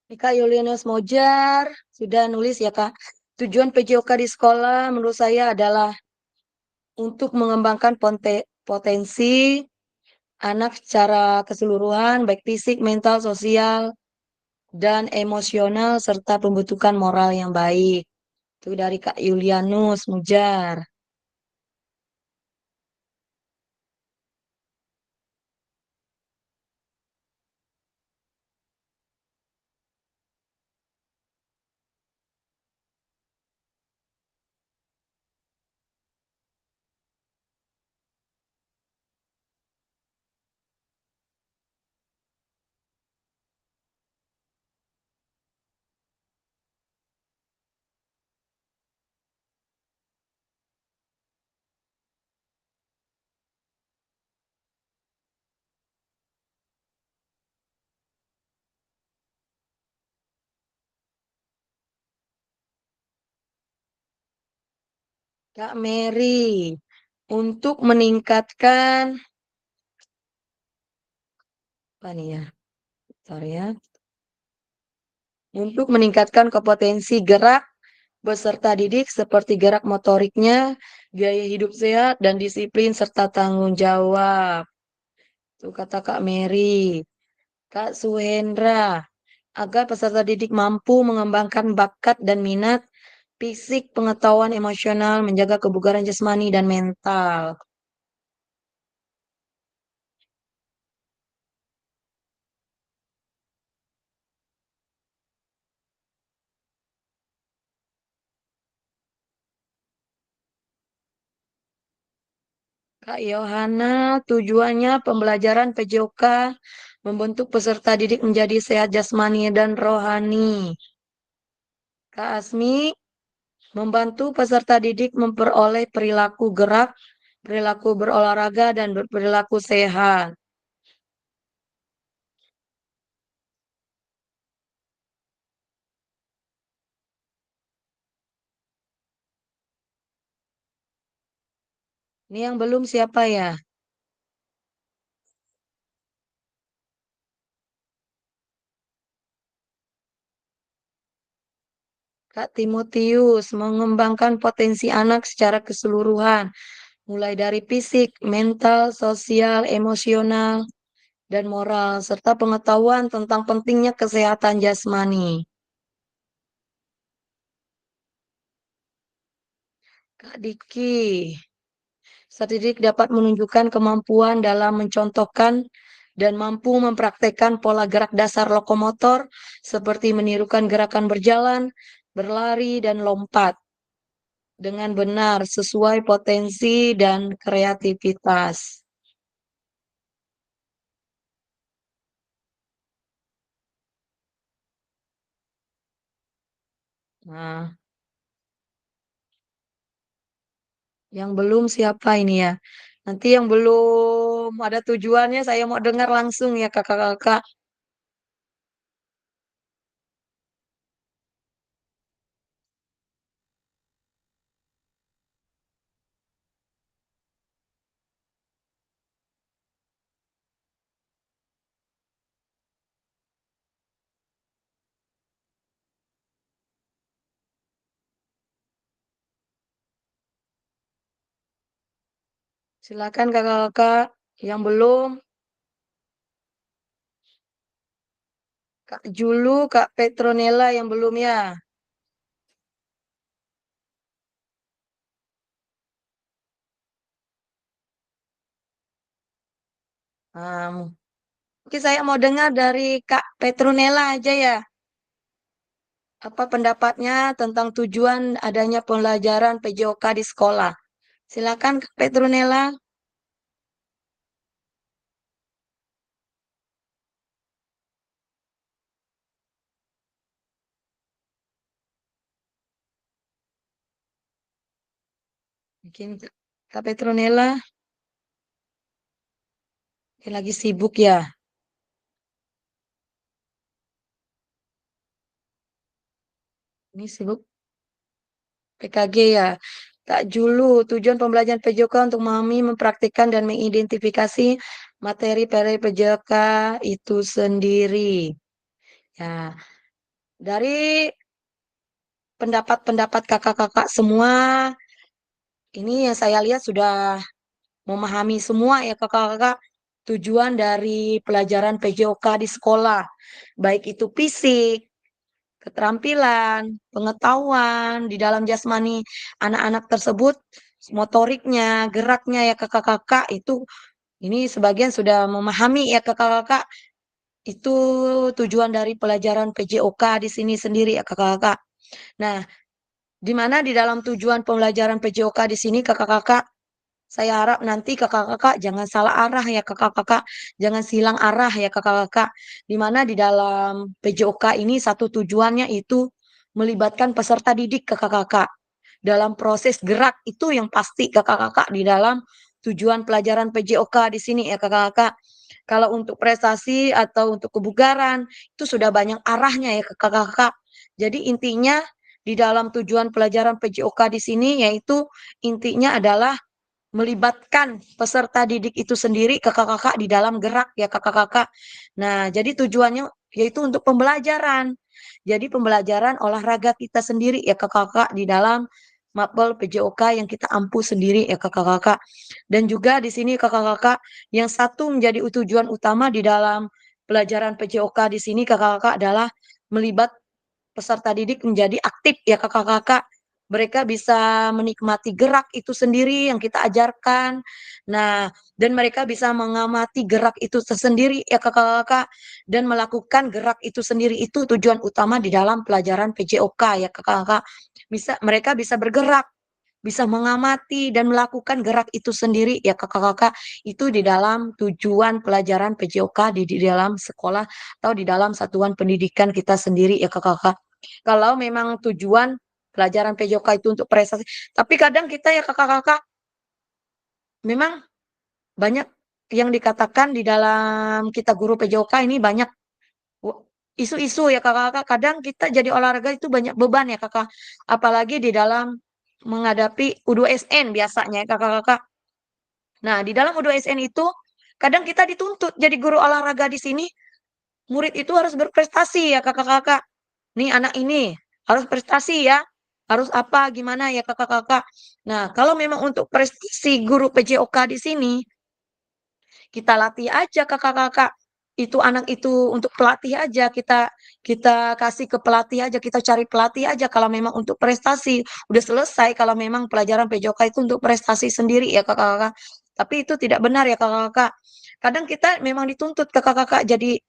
Ini Kak Yulianus Mojar sudah nulis ya Kak. Tujuan PJOK di sekolah menurut saya adalah untuk mengembangkan potensi anak secara keseluruhan, baik fisik, mental, sosial, dan emosional, serta pembentukan moral yang baik. Itu dari Kak Yulianus Mujar. Kak Mary, untuk meningkatkan, apa nih ya? Sorry ya. Untuk meningkatkan kompetensi gerak beserta didik seperti gerak motoriknya, gaya hidup sehat, dan disiplin serta tanggung jawab. Itu kata Kak Mary. Kak Suhendra, agar peserta didik mampu mengembangkan bakat dan minat, fisik, pengetahuan emosional, menjaga kebugaran jasmani dan mental. Kak Yohana, tujuannya pembelajaran PJOK membentuk peserta didik menjadi sehat jasmani dan rohani. Kak Asmi, membantu peserta didik memperoleh perilaku gerak, perilaku berolahraga, dan berperilaku sehat. Ini yang belum siapa ya? Kak Timotius, mengembangkan potensi anak secara keseluruhan, mulai dari fisik, mental, sosial, emosional, dan moral, serta pengetahuan tentang pentingnya kesehatan jasmani. Kak Diki, statistik dapat menunjukkan kemampuan dalam mencontohkan dan mampu mempraktekkan pola gerak dasar lokomotor seperti menirukan gerakan berjalan, berlari, dan lompat dengan benar sesuai potensi dan kreativitas. Nah, yang belum siapa ini ya? Nanti yang belum ada tujuannya saya mau dengar langsung ya kakak-kakak. Silakan kakak-kakak yang belum. Kak Julu, Kak Petronella yang belum ya. Mungkin saya mau dengar dari Kak Petronella aja ya. Apa pendapatnya tentang tujuan adanya pembelajaran PJOK di sekolah? Silakan Kak Petronella. Mungkin Kak Petronella lagi sibuk ya. Ini sibuk PKG ya. Kak Julu, tujuan pembelajaran PJOK untuk memahami, mempraktikkan, dan mengidentifikasi materi PJOK itu sendiri. Ya, Dari pendapat-pendapat kakak-kakak semua, ini yang saya lihat sudah memahami semua ya kakak-kakak tujuan dari pelajaran PJOK di sekolah. Baik itu fisik, keterampilan, pengetahuan di dalam jasmani anak-anak tersebut, motoriknya, geraknya ya kakak-kakak itu ini sebagian sudah memahami ya kakak-kakak itu tujuan dari pelajaran PJOK di sini sendiri ya kakak-kakak. Nah, di mana di dalam tujuan pembelajaran PJOK di sini kakak-kakak, saya harap nanti kakak-kakak jangan salah arah ya kakak-kakak, jangan silang arah ya kakak-kakak. Di mana di dalam PJOK ini satu tujuannya itu melibatkan peserta didik kakak-kakak. Dalam proses gerak itu yang pasti kakak-kakak di dalam tujuan pelajaran PJOK di sini ya kakak-kakak. Kalau untuk prestasi atau untuk kebugaran itu sudah banyak arahnya ya kakak-kakak. Jadi intinya di dalam tujuan pelajaran PJOK di sini yaitu intinya adalah melibatkan peserta didik itu sendiri kakak-kakak di dalam gerak ya kakak-kakak. Nah, jadi tujuannya yaitu untuk pembelajaran. Jadi pembelajaran olahraga kita sendiri ya kakak-kakak di dalam mapel PJOK yang kita ampuh sendiri ya kakak-kakak. Dan juga di sini kakak-kakak yang satu menjadi tujuan utama di dalam pelajaran PJOK di sini kakak-kakak adalah melibat peserta didik menjadi aktif ya kakak-kakak. Mereka bisa menikmati gerak itu sendiri yang kita ajarkan. Nah, dan mereka bisa mengamati gerak itu sendiri ya kakak-kakak. Dan melakukan gerak itu sendiri itu tujuan utama di dalam pelajaran PJOK ya kakak-kakak. Mereka bisa bergerak, bisa mengamati dan melakukan gerak itu sendiri ya kakak-kakak. Itu di dalam tujuan pelajaran PJOK di dalam sekolah atau di dalam satuan pendidikan kita sendiri ya kakak-kakak. Kalau memang tujuan pelajaran PJOK itu untuk prestasi, tapi kadang kita ya kakak-kakak memang banyak yang dikatakan di dalam kita guru PJOK ini banyak isu-isu ya kakak-kakak. Kadang kita jadi olahraga itu banyak beban ya kakak, apalagi di dalam menghadapi U2SN biasanya ya kakak-kakak. Nah, di dalam U2SN itu kadang kita dituntut jadi guru olahraga di sini, murid itu harus berprestasi ya kakak-kakak. Nih anak ini harus prestasi ya, harus apa, gimana ya kakak-kakak. Nah, kalau memang untuk prestasi guru PJOK di sini, kita latih aja kakak-kakak. Itu anak itu untuk pelatih aja, kita kita kasih ke pelatih aja, kita cari pelatih aja kalau memang untuk prestasi. Udah selesai kalau memang pelajaran PJOK itu untuk prestasi sendiri ya kakak-kakak. Tapi itu tidak benar ya kakak-kakak. Kadang kita memang dituntut kakak-kakak jadi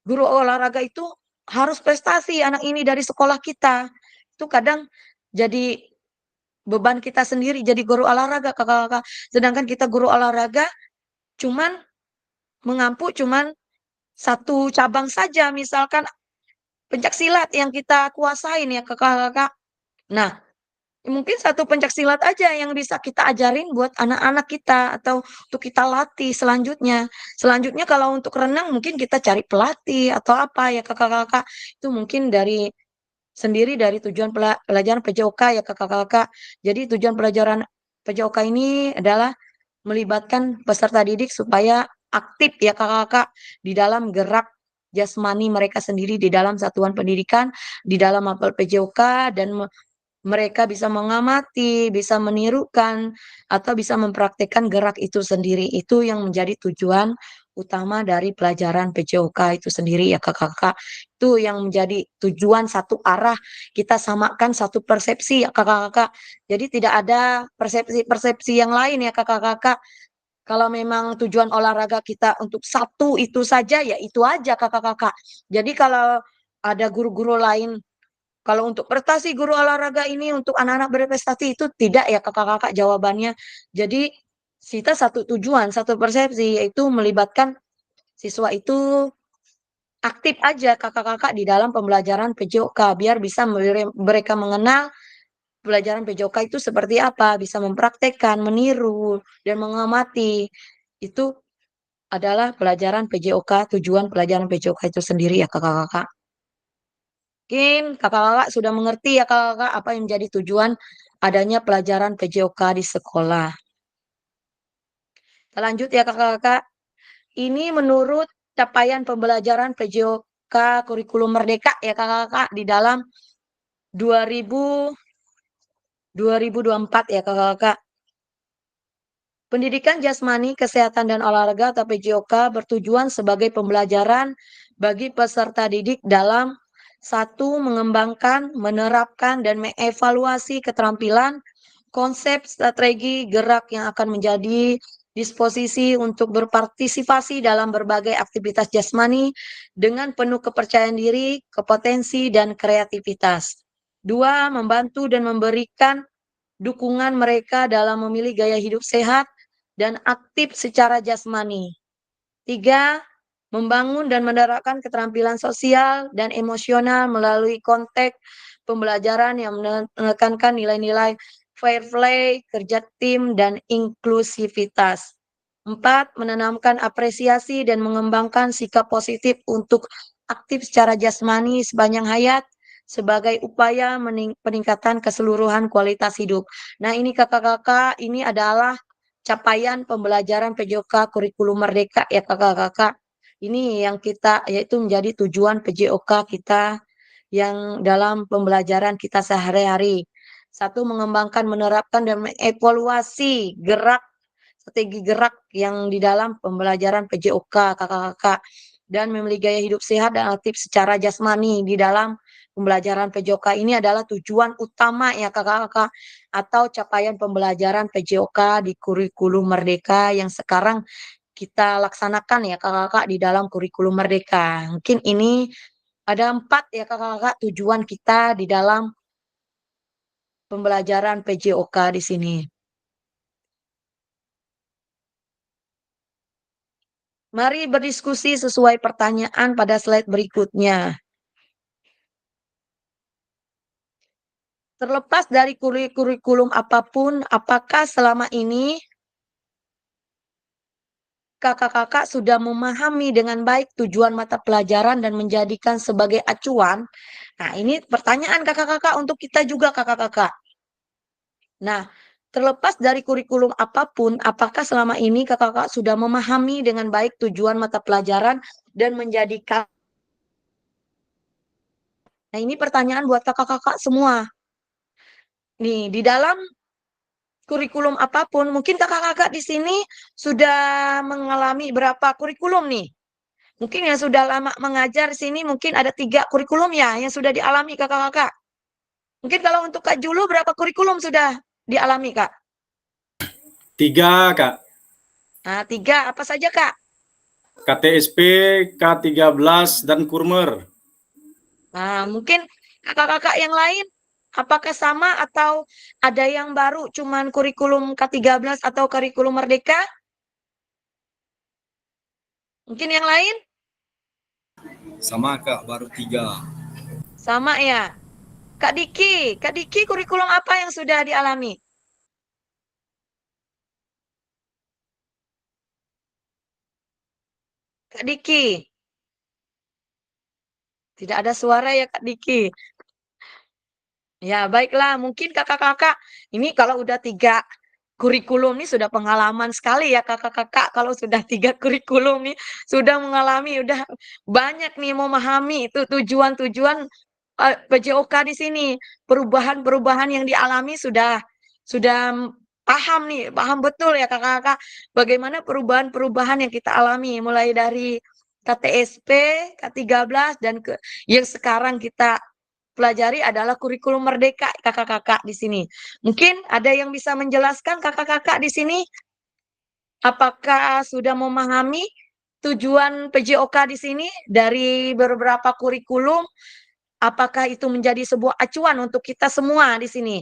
guru olahraga itu harus prestasi anak ini dari sekolah kita. Itu kadang jadi beban kita sendiri jadi guru olahraga kakak-kakak. Sedangkan kita guru olahraga cuman mengampu cuman satu cabang saja, misalkan pencak silat yang kita kuasain ya kakak-kakak. Nah, mungkin satu pencak silat aja yang bisa kita ajarin buat anak-anak kita atau untuk kita latih selanjutnya. Selanjutnya kalau untuk renang mungkin kita cari pelatih atau apa ya kakak-kakak. Itu mungkin dari sendiri dari tujuan pelajaran PJOK ya kakak-kakak. Jadi tujuan pelajaran PJOK ini adalah melibatkan peserta didik supaya aktif ya kakak-kakak di dalam gerak jasmani mereka sendiri di dalam satuan pendidikan, di dalam mapel PJOK dan mereka bisa mengamati, bisa menirukan, atau bisa mempraktekkan gerak itu sendiri. Itu yang menjadi tujuan utama dari pelajaran PJOK itu sendiri ya kakak-kakak. Itu yang menjadi tujuan satu arah. Kita samakan satu persepsi ya kakak-kakak. Jadi tidak ada persepsi-persepsi yang lain ya kakak-kakak. Kalau memang tujuan olahraga kita untuk satu itu saja, ya itu aja kakak-kakak. Jadi kalau ada guru-guru lain kalau untuk prestasi guru olahraga ini untuk anak-anak berprestasi itu tidak ya kakak-kakak jawabannya. Jadi kita satu tujuan, satu persepsi yaitu melibatkan siswa itu aktif aja kakak-kakak di dalam pembelajaran PJOK biar bisa mereka mengenal pelajaran PJOK itu seperti apa, bisa mempraktekkan, meniru, dan mengamati. Itu adalah pelajaran PJOK, tujuan pelajaran PJOK itu sendiri ya kakak-kakak. Mungkin kakak-kakak sudah mengerti ya kakak-kakak apa yang menjadi tujuan adanya pelajaran PJOK di sekolah. Kita lanjut ya kakak-kakak. Ini menurut capaian pembelajaran kurikulum merdeka ya kakak-kakak di dalam 2024 ya kakak-kakak. Pendidikan jasmani, kesehatan dan olahraga atau PJOK bertujuan sebagai pembelajaran bagi peserta didik dalam satu, mengembangkan, menerapkan, dan mengevaluasi keterampilan, konsep, strategi, gerak yang akan menjadi disposisi untuk berpartisipasi dalam berbagai aktivitas jasmani dengan penuh kepercayaan diri, kompetensi, dan kreativitas. Dua, membantu dan memberikan dukungan mereka dalam memilih gaya hidup sehat dan aktif secara jasmani. Tiga, membangun dan menerapkan keterampilan sosial dan emosional melalui konteks pembelajaran yang menekankan nilai-nilai fair play, kerja tim, dan inklusivitas. Empat, menanamkan apresiasi dan mengembangkan sikap positif untuk aktif secara jasmani sepanjang hayat sebagai upaya peningkatan keseluruhan kualitas hidup. Nah, ini kakak-kakak, ini adalah capaian pembelajaran PJOK kurikulum merdeka ya kakak-kakak. Ini yang kita, yaitu menjadi tujuan PJOK kita yang dalam pembelajaran kita sehari-hari. Satu, mengembangkan, menerapkan, dan mengevaluasi strategi gerak yang di dalam pembelajaran PJOK kakak-kakak. Dan memiliki gaya hidup sehat dan aktif secara jasmani di dalam pembelajaran PJOK ini adalah tujuan utama ya kakak-kakak atau capaian pembelajaran PJOK di kurikulum merdeka yang sekarang kita laksanakan ya kakak-kakak di dalam kurikulum merdeka. Mungkin ini ada 4 ya kakak-kakak tujuan kita di dalam pembelajaran PJOK di sini. Mari berdiskusi sesuai pertanyaan pada slide berikutnya. Terlepas dari kurikulum apapun, apakah selama ini kakak-kakak sudah memahami dengan baik tujuan mata pelajaran dan menjadikan sebagai acuan? Nah, ini pertanyaan kakak-kakak untuk kita juga kakak-kakak. Nah, terlepas dari kurikulum apapun, apakah selama ini kakak-kakak sudah memahami dengan baik tujuan mata pelajaran dan menjadikan... Nah, ini pertanyaan buat kakak-kakak semua. Nih, di dalam kurikulum apapun, mungkin kakak-kakak di sini sudah mengalami berapa kurikulum nih? Mungkin yang sudah lama mengajar di sini mungkin ada 3 kurikulum ya yang sudah dialami kakak-kakak. Mungkin kalau untuk Kak Julu berapa kurikulum sudah dialami Kak? 3, Kak. Nah, 3 apa saja Kak? KTSP, K13, dan Kurmer. Nah, mungkin kakak-kakak yang lain apakah sama atau ada yang baru cuman kurikulum K13 atau kurikulum Merdeka? Mungkin yang lain? Sama Kak, baru 3. Sama ya. Kak Diki kurikulum apa yang sudah dialami? Kak Diki. Tidak ada suara ya Kak Diki. Ya, baiklah. Mungkin kakak-kakak ini kalau udah 3 kurikulum nih sudah pengalaman sekali ya kakak-kakak. Kalau sudah 3 kurikulum nih sudah mengalami, udah banyak nih memahami itu tujuan-tujuan PJOK di sini. Perubahan-perubahan yang dialami sudah paham nih, paham betul ya kakak-kakak. Bagaimana perubahan-perubahan yang kita alami mulai dari KTSP, K13 dan yang sekarang kita pelajari adalah kurikulum merdeka kakak-kakak di sini. Mungkin ada yang bisa menjelaskan kakak-kakak di sini apakah sudah memahami tujuan PJOK di sini dari beberapa kurikulum, apakah itu menjadi sebuah acuan untuk kita semua di sini?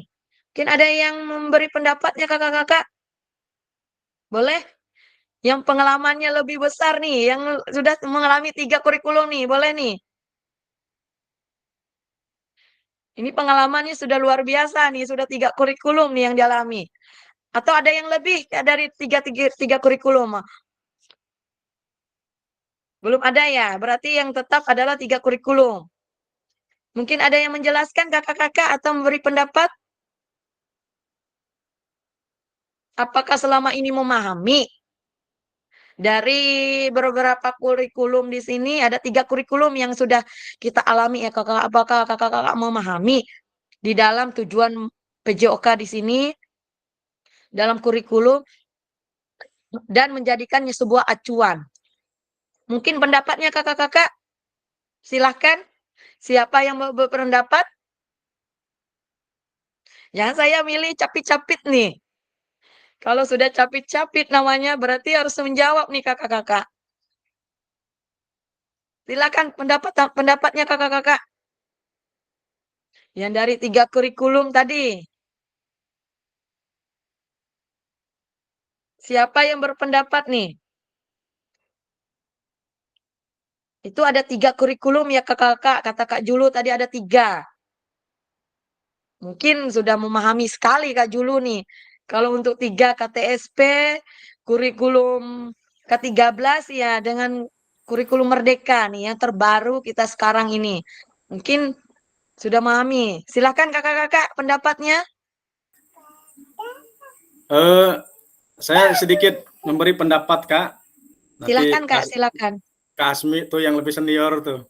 Mungkin ada yang memberi pendapatnya kakak-kakak? Boleh? Yang pengalamannya lebih besar nih, yang sudah mengalami 3 kurikulum nih, boleh nih? Ini pengalamannya sudah luar biasa nih, sudah 3 kurikulum nih yang dialami. Atau ada yang lebih dari tiga kurikulum? Belum ada ya, berarti yang tetap adalah 3 kurikulum. Mungkin ada yang menjelaskan kakak-kakak atau memberi pendapat? Apakah selama ini memahami? Dari beberapa kurikulum di sini ada 3 kurikulum yang sudah kita alami ya kakak. Apakah kakak-kakak memahami di dalam tujuan PJOK di sini dalam kurikulum dan menjadikannya sebuah acuan? Mungkin pendapatnya kakak-kakak, silahkan. Siapa yang mau berpendapat? Yang saya milih capit-capit nih. Kalau sudah capit-capit namanya berarti harus menjawab nih kakak-kakak. Silakan pendapatnya kakak-kakak. Yang dari 3 kurikulum tadi. Siapa yang berpendapat nih? Itu ada 3 kurikulum ya kakak-kakak. Kata Kak Julu tadi ada 3. Mungkin sudah memahami sekali Kak Julu nih. Kalau untuk 3 KTSP, kurikulum ke-13 ya dengan kurikulum Merdeka nih yang terbaru kita sekarang ini. Mungkin sudah memahami. Silakan kakak-kakak pendapatnya. Eh, saya sedikit memberi pendapat Kak. Nanti Silakan Kak, silakan. Kak Asmi tuh yang lebih senior tuh.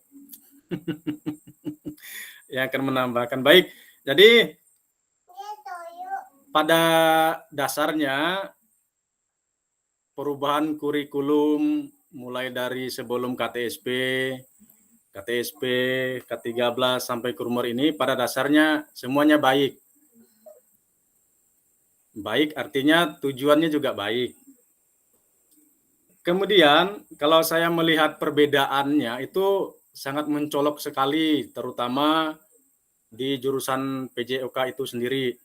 Yang akan menambahkan. Baik, jadi pada dasarnya perubahan kurikulum mulai dari sebelum KTSP, K13 sampai Kurmer ini pada dasarnya semuanya baik. Baik artinya tujuannya juga baik. Kemudian kalau saya melihat perbedaannya itu sangat mencolok sekali, terutama di jurusan PJOK itu sendiri.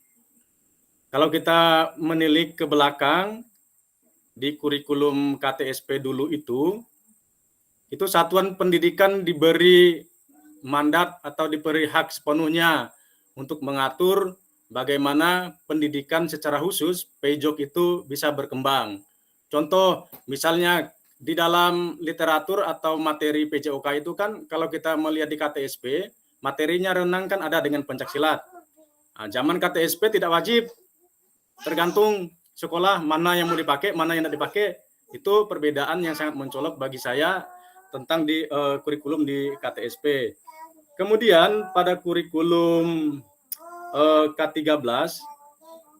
Kalau kita menilik ke belakang, di kurikulum KTSP dulu itu satuan pendidikan diberi mandat atau diberi hak sepenuhnya untuk mengatur bagaimana pendidikan secara khusus PJOK itu bisa berkembang. Contoh, misalnya di dalam literatur atau materi PJOK itu kan kalau kita melihat di KTSP, materinya renang kan ada dengan pencaksilat. Nah, zaman KTSP tidak wajib, tergantung sekolah mana yang mau dipakai, mana yang tidak dipakai. Itu perbedaan yang sangat mencolok bagi saya tentang di kurikulum di KTSP. Kemudian pada kurikulum K13,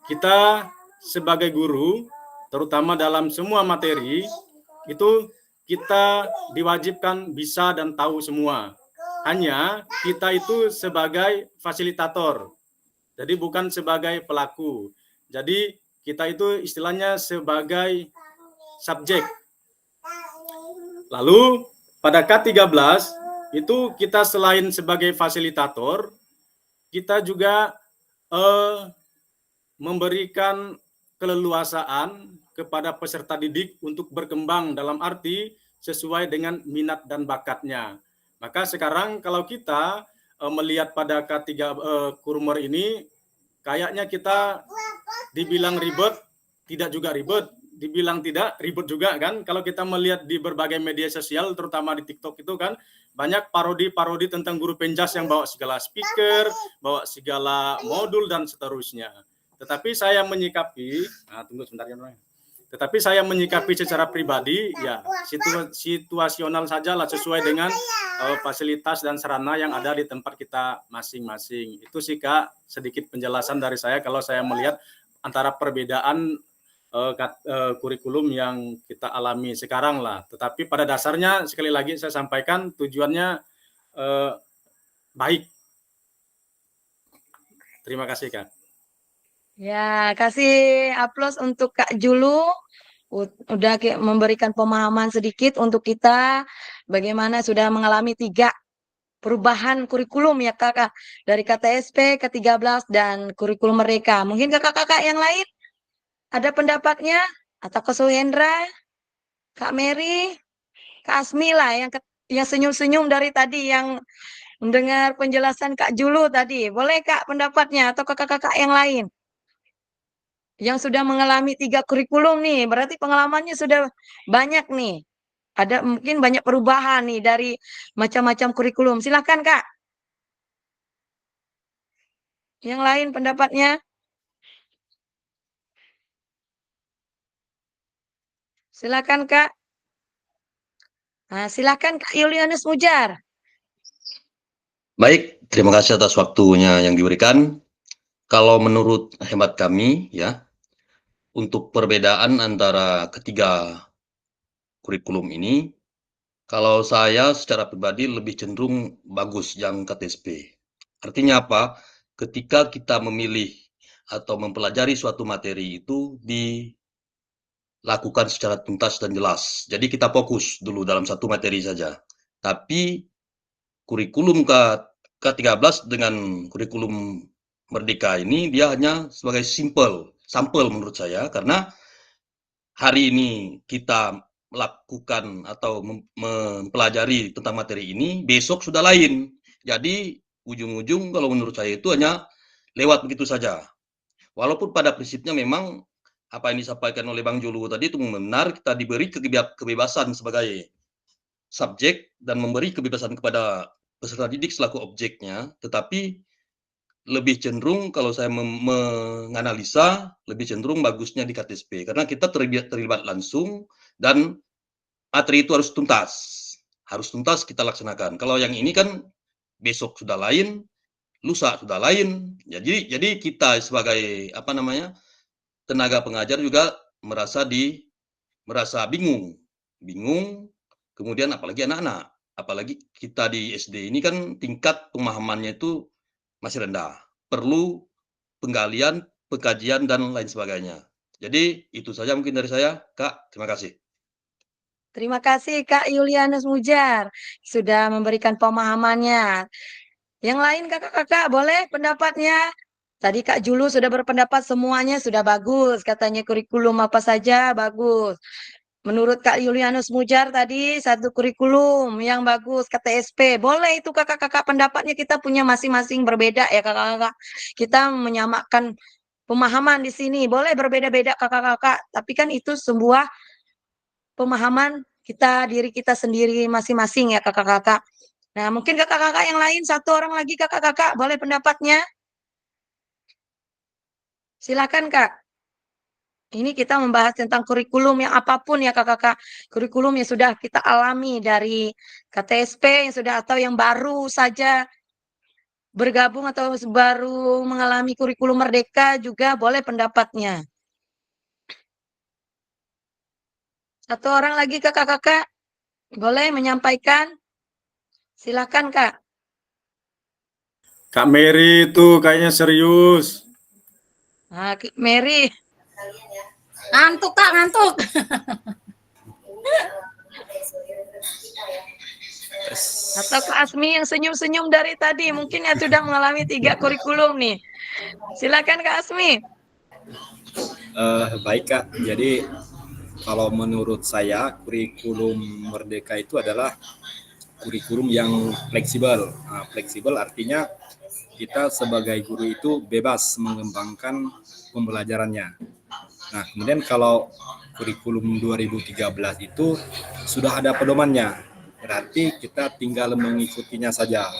kita sebagai guru, terutama dalam semua materi, itu kita diwajibkan bisa dan tahu semua. Hanya kita itu sebagai fasilitator, jadi bukan sebagai pelaku. Jadi kita itu istilahnya sebagai subjek. Lalu pada K13 itu kita selain sebagai fasilitator, kita juga memberikan keleluasaan kepada peserta didik untuk berkembang dalam arti sesuai dengan minat dan bakatnya. Maka sekarang kalau kita melihat pada K3 Kurmer ini, kayaknya kita dibilang ribet, tidak juga ribet, dibilang tidak, ribet juga kan. Kalau kita melihat di berbagai media sosial, terutama di TikTok itu kan, banyak parodi-parodi tentang guru penjas yang bawa segala speaker, bawa segala modul dan seterusnya. Tetapi saya menyikapi, tunggu sebentar ya, tetapi saya menyikapi secara pribadi, ya situasional saja lah sesuai dengan fasilitas dan sarana yang ada di tempat kita masing-masing. Itu sih Kak, sedikit penjelasan dari saya kalau saya melihat antara perbedaan kurikulum yang kita alami sekarang lah. Tetapi pada dasarnya sekali lagi saya sampaikan tujuannya baik. Terima kasih Kak. Ya, kasih aplaus untuk Kak Julu. Udah memberikan pemahaman sedikit untuk kita bagaimana sudah mengalami 3 perubahan kurikulum ya kakak. Dari KTSP, ke-13, dan kurikulum mereka. Mungkin kakak-kakak yang lain ada pendapatnya? Atau Kak Suhendra, Kak Mary, Kak Asmi lah yang senyum-senyum dari tadi yang mendengar penjelasan Kak Julu tadi. Boleh Kak pendapatnya atau kakak-kakak yang lain? Yang sudah mengalami 3 kurikulum nih, berarti pengalamannya sudah banyak nih. Ada mungkin banyak perubahan nih dari macam-macam kurikulum. Silakan Kak. Yang lain pendapatnya? Silakan Kak. Nah, silakan Kak Julianus Mujar. Baik, terima kasih atas waktunya yang diberikan. Kalau menurut hemat kami, ya, untuk perbedaan antara ketiga kurikulum ini, kalau saya secara pribadi lebih cenderung bagus yang KTSP. Artinya apa? Ketika kita memilih atau mempelajari suatu materi itu dilakukan secara tuntas dan jelas. Jadi kita fokus dulu dalam satu materi saja. Tapi kurikulum K13 dengan kurikulum Merdeka ini dia hanya sebagai sampel menurut saya, karena hari ini kita melakukan atau mempelajari tentang materi ini, besok sudah lain. Jadi ujung-ujung kalau menurut saya itu hanya lewat begitu saja. Walaupun pada prinsipnya memang apa yang disampaikan oleh Bang Julu tadi itu benar, kita diberi kebebasan sebagai subjek dan memberi kebebasan kepada peserta didik selaku objeknya, tetapi lebih cenderung kalau saya menganalisa lebih cenderung bagusnya di KTSP karena kita terlibat langsung dan materi itu harus tuntas kita laksanakan. Kalau yang ini kan besok sudah lain, lusa sudah lain. Jadi kita sebagai tenaga pengajar juga merasa bingung. Kemudian apalagi anak-anak, apalagi kita di SD ini kan tingkat pemahamannya itu masih rendah, perlu penggalian, pengkajian, dan lain sebagainya. Jadi itu saja mungkin dari saya, Kak. Terima kasih. Terima kasih Kak Julianus Mujar sudah memberikan pemahamannya. Yang lain kakak-kakak boleh pendapatnya? Tadi Kak Julu sudah berpendapat semuanya sudah bagus, katanya kurikulum apa saja bagus. Menurut Kak Julianus Mujar tadi satu kurikulum yang bagus KTSP. Boleh itu kakak-kakak pendapatnya, kita punya masing-masing berbeda ya kakak-kakak. Kita menyamakan pemahaman di sini. Boleh berbeda-beda kakak-kakak, tapi kan itu sebuah pemahaman kita, diri kita sendiri masing-masing ya kakak-kakak. Nah, mungkin kakak-kakak yang lain, satu orang lagi kakak-kakak, boleh pendapatnya? Silakan Kak. Ini kita membahas tentang kurikulum yang apapun ya kakak-kakak. Kurikulum yang sudah kita alami dari KTSP yang sudah atau yang baru saja bergabung atau baru mengalami kurikulum Merdeka juga boleh pendapatnya. Satu orang lagi kakak-kakak boleh menyampaikan. Silakan Kak. Kak Mary itu kayaknya serius. Nah, Mary. Ngantuk Kak, ngantuk. Atau Kak Asmi yang senyum-senyum dari tadi, mungkin yang sudah mengalami 3 kurikulum nih. Silakan Kak Asmi. Baik Kak, jadi kalau menurut saya kurikulum Merdeka itu adalah kurikulum yang fleksibel. Nah, fleksibel artinya kita sebagai guru itu bebas mengembangkan pembelajarannya. Nah, kemudian kalau kurikulum 2013 itu sudah ada pedomannya, berarti kita tinggal mengikutinya saja.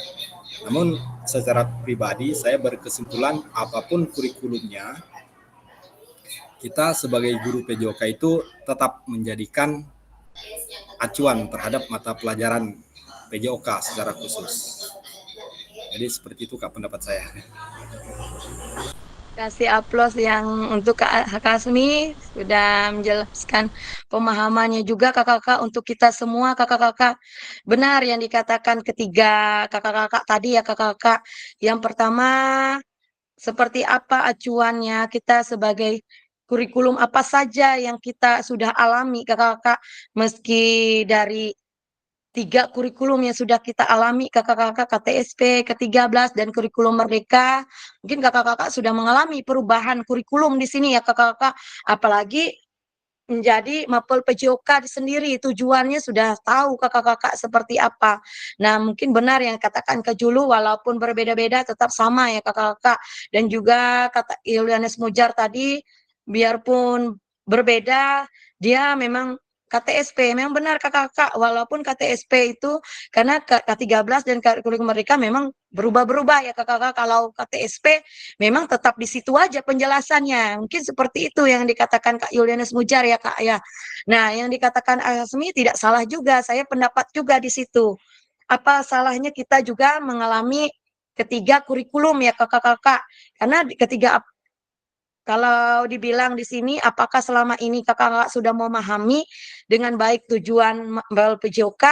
Namun secara pribadi saya berkesimpulan apapun kurikulumnya, kita sebagai guru PJOK itu tetap menjadikan acuan terhadap mata pelajaran PJOK secara khusus. Jadi seperti itu Kak pendapat saya. Kasih aplaus yang untuk Kak Asmi sudah menjelaskan pemahamannya juga kakak-kakak untuk kita semua kakak-kakak. Benar yang dikatakan ketiga kakak-kakak tadi ya kakak-kakak. Yang pertama seperti apa acuannya kita sebagai kurikulum apa saja yang kita sudah alami kakak-kakak meski dari 3 kurikulum yang sudah kita alami kakak-kakak KTSP ke-13 dan kurikulum Merdeka. Mungkin kakak-kakak sudah mengalami perubahan kurikulum di sini ya kakak-kakak. Apalagi menjadi Mapel PJOK sendiri tujuannya sudah tahu kakak-kakak seperti apa. Nah mungkin benar yang katakan Kak Julu walaupun berbeda-beda tetap sama ya kakak-kakak. Dan juga kata Julianus Mujar tadi biarpun berbeda dia memang KTSP. Memang benar kakak-kakak, walaupun KTSP itu karena K13 dan kurikulum mereka memang berubah-berubah ya kakak-kakak. Kalau KTSP memang tetap di situ aja penjelasannya. Mungkin seperti itu yang dikatakan Kak Yulianus Mujar ya Kak ya. Nah, yang dikatakan Asmi tidak salah juga. Saya pendapat juga di situ. Apa salahnya kita juga mengalami ketiga kurikulum ya kakak-kakak. Karena ketiga kalau dibilang di sini, apakah selama ini kakak-kakak sudah memahami dengan baik tujuan PJOK?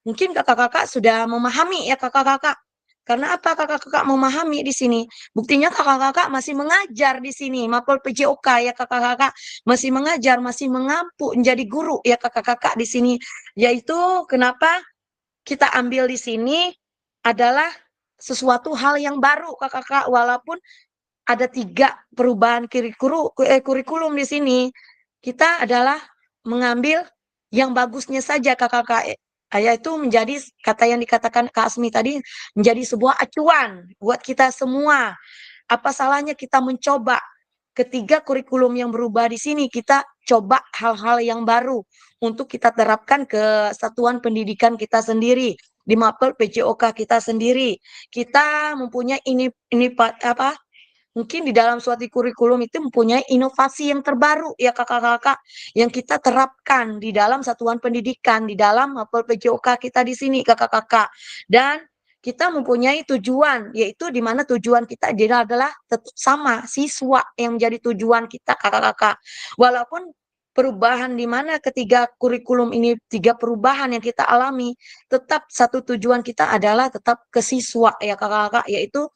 Mungkin kakak-kakak sudah memahami ya kakak-kakak. Karena apa kakak-kakak memahami di sini? Buktinya kakak-kakak masih mengajar di sini, Mapel PJOK ya kakak-kakak. Masih mengajar, masih mengampu menjadi guru ya kakak-kakak di sini. Yaitu kenapa kita ambil di sini adalah sesuatu hal yang baru kakak-kakak. Walaupun ada 3 perubahan kurikulum di sini. Kita adalah mengambil yang bagusnya saja kakak-kakak. Yaitu menjadi kata yang dikatakan Kak Asmi tadi menjadi sebuah acuan buat kita semua. Apa salahnya kita mencoba ketiga kurikulum yang berubah di sini, kita coba hal-hal yang baru untuk kita terapkan ke satuan pendidikan kita sendiri di Mapel PJOK kita sendiri. Kita mempunyai ini apa? Mungkin di dalam suatu kurikulum itu mempunyai inovasi yang terbaru ya kakak-kakak yang kita terapkan di dalam satuan pendidikan, di dalam Mapel PJOK kita di sini kakak-kakak. Dan kita mempunyai tujuan, yaitu di mana tujuan kita adalah tetap sama, siswa yang menjadi tujuan kita kakak-kakak. Walaupun perubahan di mana ketiga kurikulum ini, 3 perubahan yang kita alami, tetap satu tujuan kita adalah tetap ke siswa ya kakak-kakak, yaitu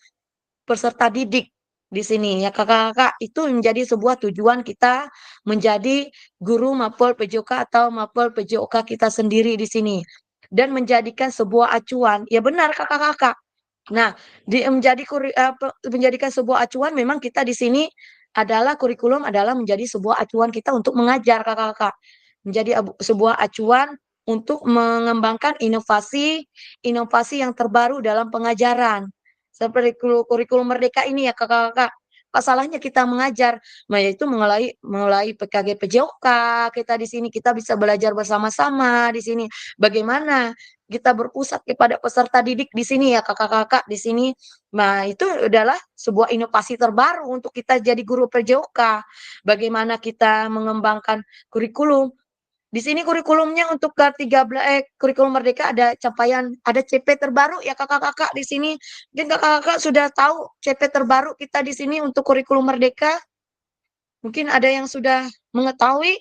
peserta didik di sini ya kakak-kakak. Itu menjadi sebuah tujuan kita menjadi guru Mapel PJOK atau Mapel PJOK kita sendiri di sini dan menjadikan sebuah acuan. Ya benar kakak-kakak. Nah, menjadikan sebuah acuan memang kita di sini adalah kurikulum adalah menjadi sebuah acuan kita untuk mengajar kakak-kakak. Menjadi sebuah acuan untuk mengembangkan inovasi yang terbaru dalam pengajaran. Seperti kurikulum merdeka ini ya kakak-kakak. Apa salahnya kita mengajar? Nah, yaitu mulai PKG PJOK kita di sini kita bisa belajar bersama-sama di sini. Bagaimana kita berpusat kepada peserta didik di sini ya kakak-kakak di sini. Nah, itu adalah sebuah inovasi terbaru untuk kita jadi guru PJOK. Bagaimana kita mengembangkan kurikulum. Di sini kurikulumnya untuk ke-13 kurikulum merdeka ada capaian, ada CP terbaru ya kakak-kakak di sini. Mungkin kakak-kakak sudah tahu CP terbaru kita di sini untuk kurikulum merdeka. Mungkin ada yang sudah mengetahui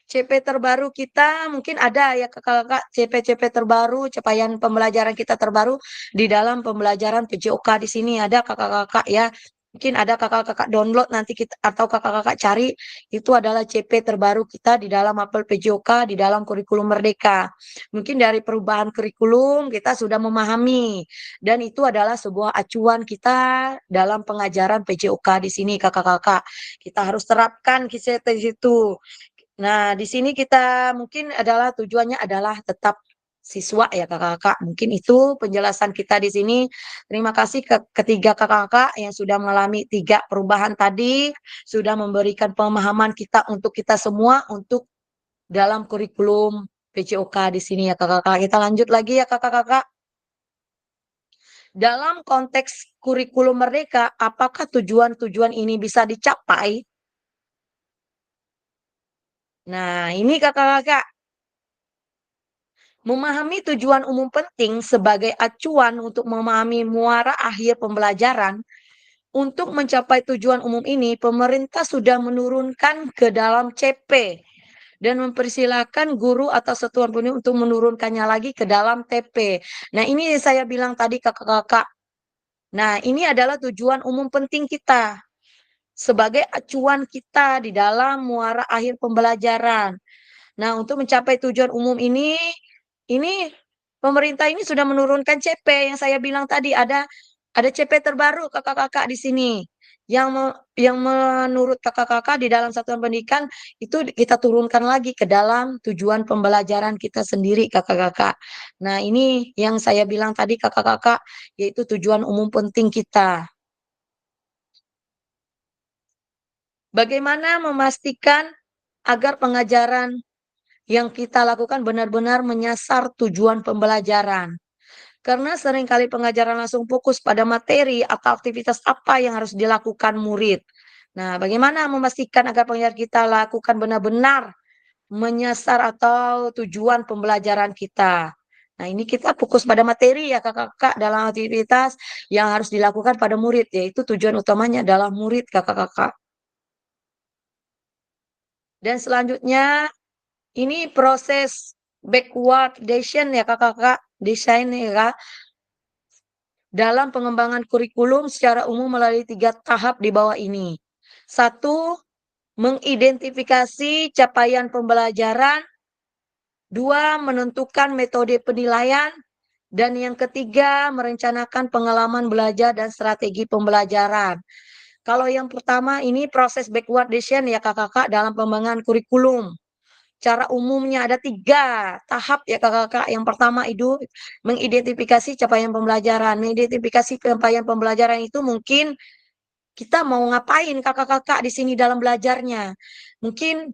CP terbaru kita, mungkin ada ya kakak-kakak CP-CP terbaru, capaian pembelajaran kita terbaru di dalam pembelajaran PJOK di sini ada kakak-kakak ya. Mungkin ada kakak-kakak download nanti kita atau kakak-kakak cari itu adalah CP terbaru kita di dalam Mapel PJOK di dalam kurikulum merdeka. Mungkin dari perubahan kurikulum kita sudah memahami dan itu adalah sebuah acuan kita dalam pengajaran PJOK di sini kakak-kakak. Kita harus terapkan di situ. Nah, di sini kita mungkin adalah tujuannya adalah tetap siswa ya kakak-kakak. Mungkin itu penjelasan kita di sini. Terima kasih ke ketiga kakak-kakak yang sudah mengalami 3 perubahan tadi, sudah memberikan pemahaman kita untuk kita semua untuk dalam kurikulum PJOK di sini ya kakak-kakak. Kita lanjut lagi ya kakak-kakak. Dalam konteks kurikulum merdeka, apakah tujuan-tujuan ini bisa dicapai? Nah, ini kakak-kakak. Memahami tujuan umum penting sebagai acuan untuk memahami muara akhir pembelajaran. Untuk mencapai tujuan umum ini, pemerintah sudah menurunkan ke dalam CP dan mempersilahkan guru atau satuan pendidikan untuk menurunkannya lagi ke dalam TP. Nah, ini saya bilang tadi kakak-kakak. Nah, ini adalah tujuan umum penting kita sebagai acuan kita di dalam muara akhir pembelajaran. Nah, untuk mencapai tujuan umum ini pemerintah ini sudah menurunkan CP yang saya bilang tadi ada CP terbaru kakak-kakak di sini. Yang menurut kakak-kakak di dalam satuan pendidikan itu kita turunkan lagi ke dalam tujuan pembelajaran kita sendiri kakak-kakak. Nah, ini yang saya bilang tadi kakak-kakak yaitu tujuan umum penting kita. Bagaimana memastikan agar pengajaran yang kita lakukan benar-benar menyasar tujuan pembelajaran. Karena seringkali pengajaran langsung fokus pada materi atau aktivitas apa yang harus dilakukan murid. Nah, bagaimana memastikan agar pengajaran kita lakukan benar-benar menyasar atau tujuan pembelajaran kita. Nah, ini kita fokus pada materi ya kakak-kakak dalam aktivitas yang harus dilakukan pada murid, yaitu tujuan utamanya adalah murid kakak-kakak. Dan selanjutnya ini proses backwardation ya kakak-kakak, desain ya kak. Dalam pengembangan kurikulum secara umum melalui 3 tahap di bawah ini. 1, mengidentifikasi capaian pembelajaran. 2, menentukan metode penilaian. Dan yang ketiga, merencanakan pengalaman belajar dan strategi pembelajaran. Kalau yang pertama ini proses backwardation ya kakak-kakak dalam pengembangan kurikulum. Cara umumnya ada 3 tahap ya kakak-kakak. Yang pertama itu mengidentifikasi capaian pembelajaran. Mengidentifikasi capaian pembelajaran itu mungkin kita mau ngapain kakak-kakak di sini dalam belajarnya. Mungkin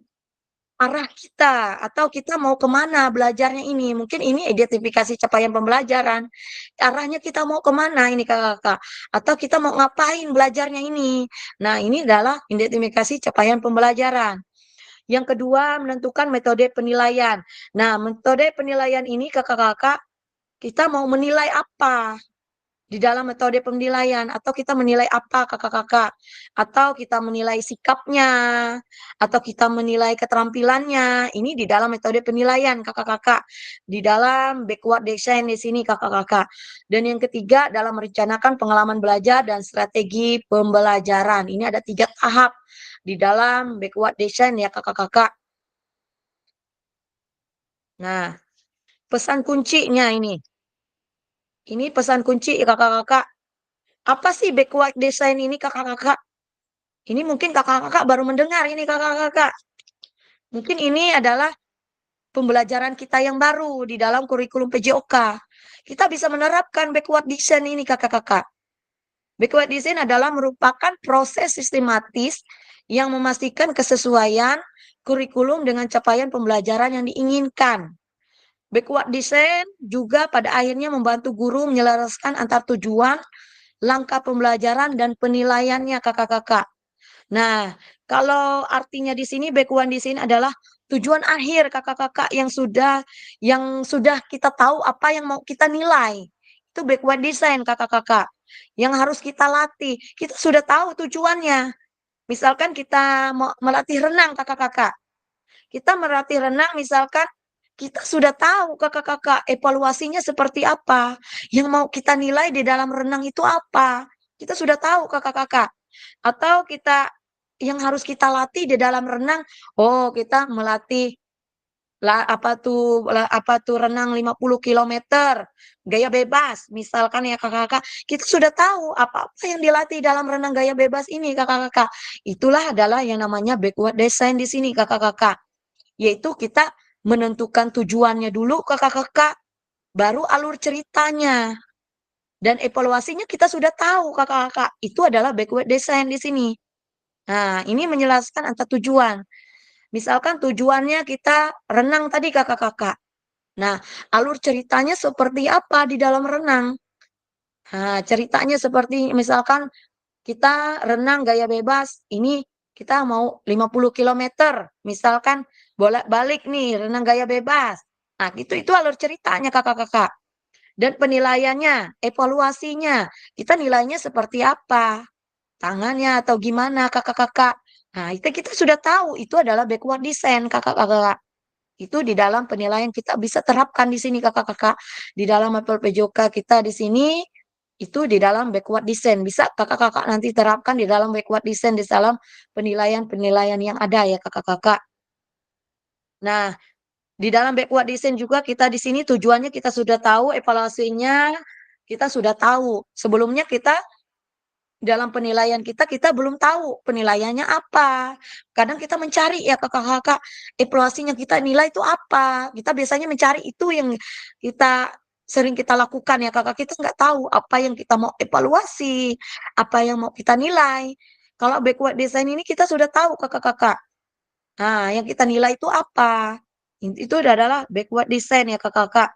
arah kita atau kita mau kemana belajarnya ini. Mungkin ini identifikasi capaian pembelajaran. Arahnya kita mau kemana ini kakak-kakak. Atau kita mau ngapain belajarnya ini. Nah ini adalah identifikasi capaian pembelajaran. Yang kedua, menentukan metode penilaian. Nah, metode penilaian ini kakak-kakak, kita mau menilai apa di dalam metode penilaian, atau kita menilai apa kakak-kakak, atau kita menilai sikapnya, atau kita menilai keterampilannya. Ini di dalam metode penilaian kakak-kakak, di dalam backwardation di sini kakak-kakak. Dan yang ketiga, dalam merencanakan pengalaman belajar dan strategi pembelajaran. Ini ada 3 tahap di dalam backwardation ya kakak-kakak. Nah, pesan kuncinya ini. Ini pesan kunci kakak-kakak. Apa sih backwardation ini kakak-kakak? Ini mungkin kakak-kakak baru mendengar ini kakak-kakak. Mungkin ini adalah pembelajaran kita yang baru di dalam kurikulum PJOK. Kita bisa menerapkan backwardation ini kakak-kakak. Backwardation adalah merupakan proses sistematis yang memastikan kesesuaian kurikulum dengan capaian pembelajaran yang diinginkan. Backwardation juga pada akhirnya membantu guru menyelaraskan antar tujuan, langkah pembelajaran, dan penilaiannya kakak-kakak. Nah, kalau artinya di sini backwardation adalah tujuan akhir kakak-kakak yang sudah kita tahu apa yang mau kita nilai. Itu backwardation kakak-kakak. Yang harus kita latih. Kita sudah tahu tujuannya. Misalkan kita mau melatih renang kakak-kakak. Kita melatih renang misalkan kita sudah tahu kakak-kakak evaluasinya seperti apa. Yang mau kita nilai di dalam renang itu apa. Kita sudah tahu kakak-kakak. Atau kita yang harus kita latih di dalam renang, oh kita melatih apa tuh renang 50 km gaya bebas misalkan ya kakak-kakak. Kita sudah tahu apa-apa yang dilatih dalam renang gaya bebas ini kakak-kakak. Itulah adalah yang namanya backwardation di sini kakak-kakak. Yaitu kita menentukan tujuannya dulu kakak-kakak, baru alur ceritanya. Dan evaluasinya kita sudah tahu kakak-kakak. Itu adalah backwardation di sini. Nah, ini menjelaskan antar tujuan. Misalkan tujuannya kita renang tadi kakak-kakak. Nah, alur ceritanya seperti apa di dalam renang? Nah, ceritanya seperti misalkan kita renang gaya bebas, ini kita mau 50 km, misalkan bolak-balik nih renang gaya bebas. Nah, itu alur ceritanya kakak-kakak. Dan penilaiannya, evaluasinya, kita nilainya seperti apa? Tangannya atau gimana kakak-kakak. Nah, itu kita sudah tahu itu adalah backwardation kakak-kakak. Itu di dalam penilaian kita bisa terapkan di sini kakak-kakak. Di dalam mapel PJOK kita di sini itu di dalam backwardation. Bisa kakak-kakak nanti terapkan di dalam backwardation di dalam penilaian-penilaian yang ada ya kakak-kakak. Nah, di dalam backwardation juga kita di sini tujuannya kita sudah tahu, evaluasinya kita sudah tahu. Sebelumnya kita dalam penilaian kita belum tahu penilaiannya apa. Kadang kita mencari ya kakak-kakak, evaluasinya kita nilai itu apa. Kita biasanya mencari itu yang kita sering kita lakukan ya kakak. Kita nggak tahu apa yang kita mau evaluasi, apa yang mau kita nilai. Kalau backward design ini kita sudah tahu kakak-kakak. Nah, yang kita nilai itu apa? Itu adalah backward design ya kakak-kakak.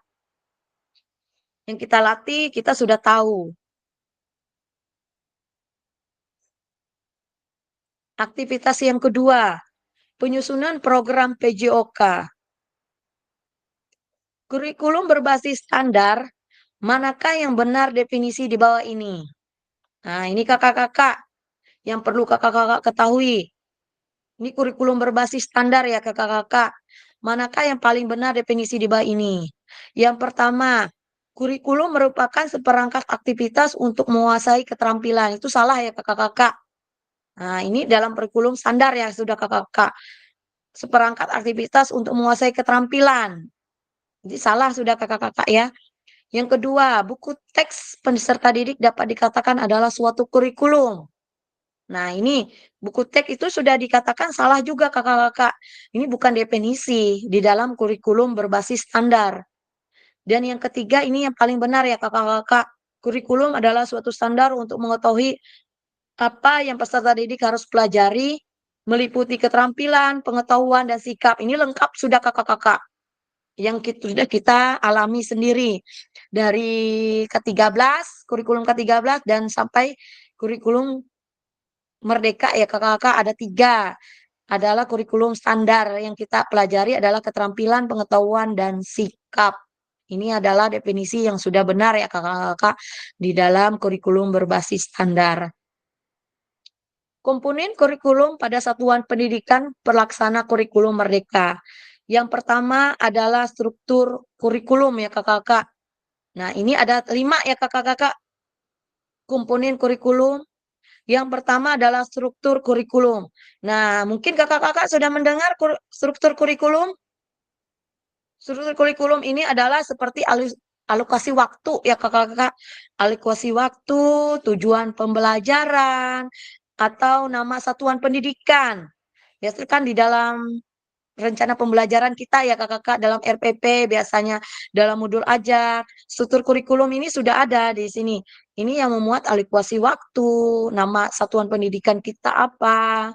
Yang kita latih, kita sudah tahu. Aktivitas yang kedua, penyusunan program PJOK. Kurikulum berbasis standar, manakah yang benar definisi di bawah ini? Nah, ini kakak-kakak yang perlu kakak-kakak ketahui. Ini kurikulum berbasis standar ya kakak-kakak. Manakah yang paling benar definisi di bawah ini? Yang pertama, kurikulum merupakan seperangkat aktivitas untuk menguasai keterampilan. Itu salah ya kakak-kakak. Nah, ini dalam kurikulum standar ya sudah kakak-kakak. Seperangkat aktivitas untuk menguasai keterampilan. Jadi salah sudah kakak-kakak ya. Yang kedua, buku teks peserta didik dapat dikatakan adalah suatu kurikulum. Nah, ini buku teks itu sudah dikatakan salah juga kakak-kakak. Ini bukan definisi di dalam kurikulum berbasis standar. Dan yang ketiga, ini yang paling benar ya kakak-kakak. Kurikulum adalah suatu standar untuk mengetahui apa yang peserta didik harus pelajari, meliputi keterampilan, pengetahuan, dan sikap. Ini lengkap sudah kakak-kakak. Yang sudah kita alami sendiri. Dari ke-13, kurikulum ke-13, dan sampai kurikulum Merdeka ya kakak-kakak ada 3. Adalah kurikulum standar yang kita pelajari adalah keterampilan, pengetahuan, dan sikap. Ini adalah definisi yang sudah benar ya kakak-kakak di dalam kurikulum berbasis standar. Komponen kurikulum pada satuan pendidikan pelaksana kurikulum merdeka. Yang pertama adalah struktur kurikulum ya kakak-kakak. Nah ini ada 5 ya kakak-kakak komponen kurikulum. Yang pertama adalah struktur kurikulum. Nah, mungkin kakak-kakak sudah mendengar struktur kurikulum. Struktur kurikulum ini adalah seperti alokasi waktu ya kakak-kakak. Alokasi waktu, tujuan pembelajaran, atau nama satuan pendidikan. Biasanya kan di dalam rencana pembelajaran kita ya kakak-kakak dalam RPP biasanya dalam modul ajar. Struktur kurikulum ini sudah ada di sini. Ini yang memuat alokasi waktu, nama satuan pendidikan kita apa,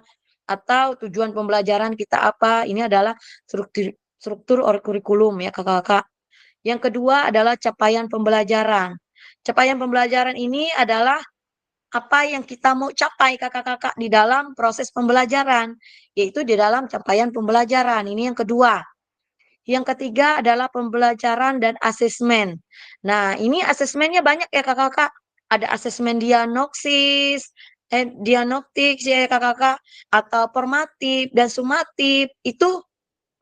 atau tujuan pembelajaran kita apa. Ini adalah struktur kurikulum ya kakak-kakak. Yang kedua adalah capaian pembelajaran. Capaian pembelajaran ini adalah apa yang kita mau capai kakak-kakak di dalam proses pembelajaran, yaitu di dalam capaian pembelajaran. Ini yang kedua. Yang ketiga adalah pembelajaran dan asesmen. Nah, ini asesmennya banyak ya kakak-kakak. Ada asesmen diagnostik ya kakak-kakak, atau formatif dan sumatif. Itu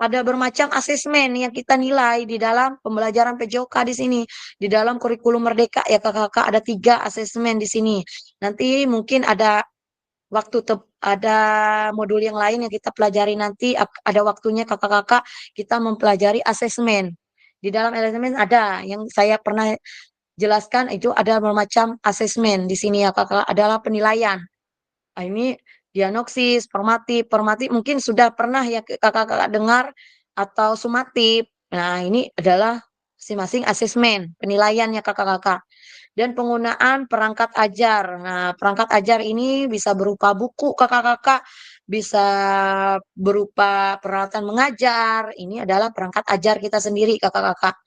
ada bermacam asesmen yang kita nilai di dalam pembelajaran PJOK di sini. Di dalam kurikulum Merdeka ya kakak-kakak ada 3 asesmen di sini. Nanti mungkin ada ada modul yang lain yang kita pelajari nanti, ada waktunya kakak-kakak kita mempelajari asesmen. Di dalam asesmen ada yang saya pernah jelaskan itu ada bermacam asesmen di sini ya kakak, adalah penilaian. Nah, ini diagnosis, formatif mungkin sudah pernah ya kakak-kakak dengar, atau sumatif. Nah, ini adalah masing-masing asesmen, penilaiannya kakak-kakak. Dan penggunaan perangkat ajar. Nah, perangkat ajar ini bisa berupa buku kakak-kakak, bisa berupa peralatan mengajar. Ini adalah perangkat ajar kita sendiri kakak-kakak.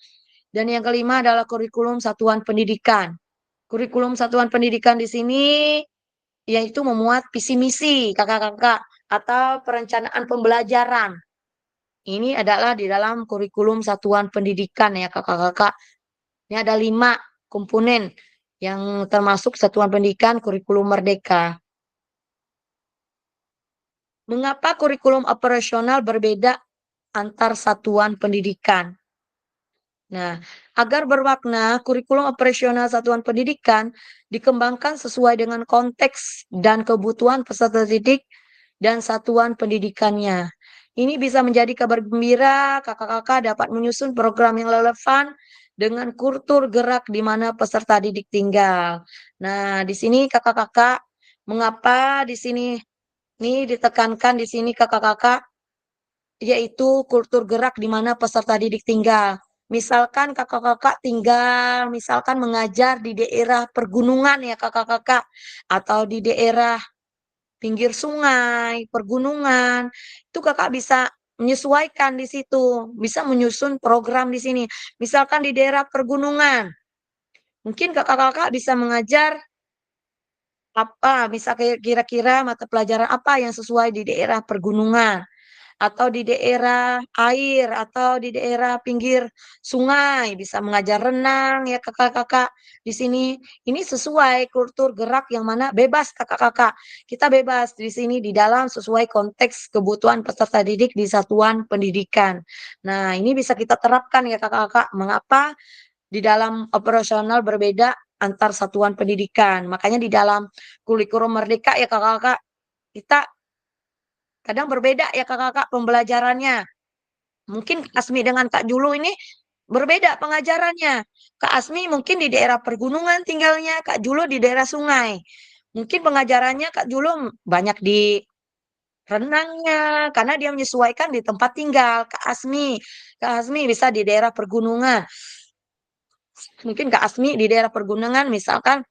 Dan yang kelima adalah kurikulum satuan pendidikan. Kurikulum satuan pendidikan di sini yaitu memuat visi misi kakak-kakak atau perencanaan pembelajaran. Ini adalah di dalam kurikulum satuan pendidikan ya kakak-kakak. Ini ada 5 komponen yang termasuk satuan pendidikan kurikulum merdeka. Mengapa kurikulum operasional berbeda antar satuan pendidikan? Nah, agar bermakna, kurikulum operasional satuan pendidikan dikembangkan sesuai dengan konteks dan kebutuhan peserta didik dan satuan pendidikannya. Ini bisa menjadi kabar gembira, kakak-kakak dapat menyusun program yang relevan dengan kultur gerak di mana peserta didik tinggal. Nah, di sini kakak-kakak, mengapa di sini ditekankan di sini kakak-kakak, yaitu kultur gerak di mana peserta didik tinggal. Misalkan kakak-kakak tinggal, misalkan mengajar di daerah pergunungan ya kakak-kakak, atau di daerah pinggir sungai, pergunungan, itu kakak bisa menyesuaikan di situ, bisa menyusun program di sini. Misalkan di daerah pergunungan, mungkin kakak-kakak bisa mengajar apa, bisa kira-kira mata pelajaran apa yang sesuai di daerah pergunungan, atau di daerah air, atau di daerah pinggir sungai, bisa mengajar renang ya kakak-kakak di sini. Ini sesuai kultur gerak yang mana bebas kakak-kakak. Kita bebas di sini di dalam sesuai konteks kebutuhan peserta didik di satuan pendidikan. Nah, ini bisa kita terapkan ya kakak-kakak. Mengapa di dalam operasional berbeda antar satuan pendidikan. Makanya di dalam kurikulum merdeka ya kakak-kakak, kita kadang berbeda ya kakak-kakak pembelajarannya. Mungkin Kak Asmi dengan Kak Julu ini berbeda pengajarannya. Kak Asmi mungkin di daerah pergunungan tinggalnya, Kak Julu di daerah sungai. Mungkin pengajarannya Kak Julu banyak di renangnya, karena dia menyesuaikan di tempat tinggal. Kak Asmi bisa di daerah pergunungan. Mungkin Kak Asmi di daerah pergunungan misalkan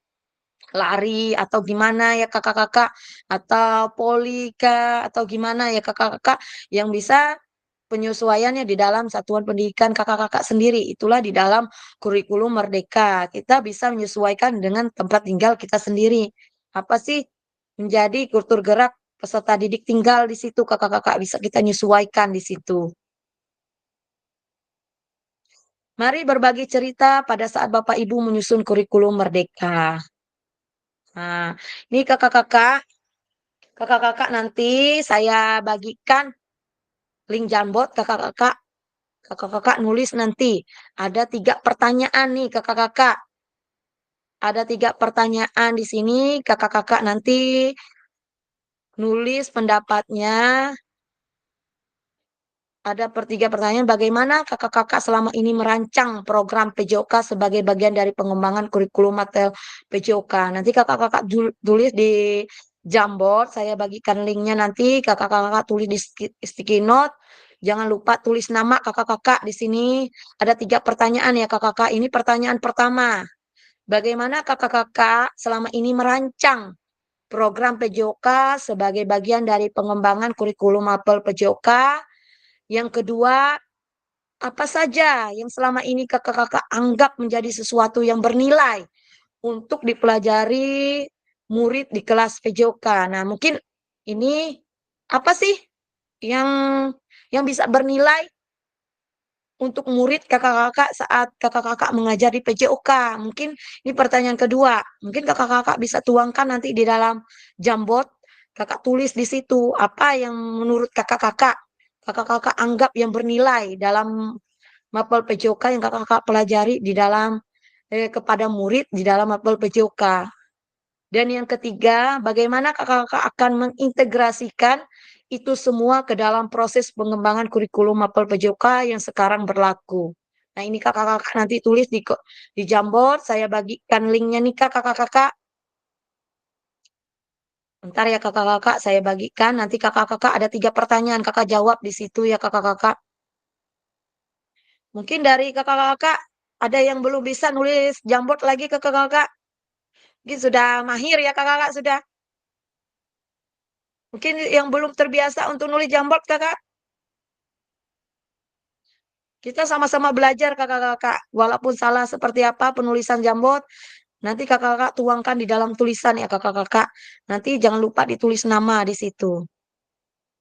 lari atau gimana ya kakak-kakak, atau polika atau gimana ya kakak-kakak, yang bisa penyesuaiannya di dalam satuan pendidikan kakak-kakak sendiri. Itulah di dalam kurikulum merdeka. Kita bisa menyesuaikan dengan tempat tinggal kita sendiri. Apa sih menjadi kultur gerak peserta didik tinggal di situ kakak-kakak, bisa kita menyesuaikan di situ. Mari berbagi cerita pada saat Bapak Ibu menyusun kurikulum merdeka. Nah, ini kakak-kakak nanti saya bagikan link Jamboard kakak-kakak. Kakak-kakak nulis nanti. Ada 3 pertanyaan nih kakak-kakak. Ada 3 pertanyaan di sini. Kakak-kakak nanti nulis pendapatnya. Ada 3 pertanyaan. Bagaimana kakak-kakak selama ini merancang program PJOK sebagai bagian dari pengembangan kurikulum materi PJOK. Nanti kakak-kakak tulis di Jamboard. Saya bagikan linknya nanti. Kakak-kakak tulis di sticky note. Jangan lupa tulis nama kakak-kakak di sini. Ada 3 pertanyaan ya kakak-kakak. Ini pertanyaan pertama. Bagaimana kakak-kakak selama ini merancang program PJOK sebagai bagian dari pengembangan kurikulum mapel PJOK? Yang kedua, apa saja yang selama ini kakak-kakak anggap menjadi sesuatu yang bernilai untuk dipelajari murid di kelas PJOK? Nah, mungkin ini apa sih yang bisa bernilai untuk murid kakak-kakak saat kakak-kakak mengajar di PJOK? Mungkin ini pertanyaan kedua. Mungkin kakak-kakak bisa tuangkan nanti di dalam Jamboard. Kakak tulis di situ apa yang menurut kakak-kakak anggap yang bernilai dalam mapel PJOK yang kakak-kakak pelajari di dalam kepada murid di dalam mapel PJOK. Dan yang ketiga, bagaimana kakak-kakak akan mengintegrasikan itu semua ke dalam proses pengembangan kurikulum mapel PJOK yang sekarang berlaku. Nah, ini kakak-kakak nanti tulis di Jamboard, saya bagikan linknya nih kakak-kakak. Bentar ya kakak-kakak, saya bagikan. Nanti kakak-kakak ada 3 pertanyaan, kakak jawab di situ ya kakak-kakak. Mungkin dari kakak-kakak ada yang belum bisa nulis Jamboard lagi ke kakak-kakak. Mungkin sudah mahir ya kakak-kakak sudah. Mungkin yang belum terbiasa untuk nulis Jamboard kakak. Kita sama-sama belajar kakak-kakak. Walaupun salah seperti apa penulisan Jamboard, nanti kakak-kakak tuangkan di dalam tulisan ya kakak-kakak. Nanti jangan lupa ditulis nama di situ.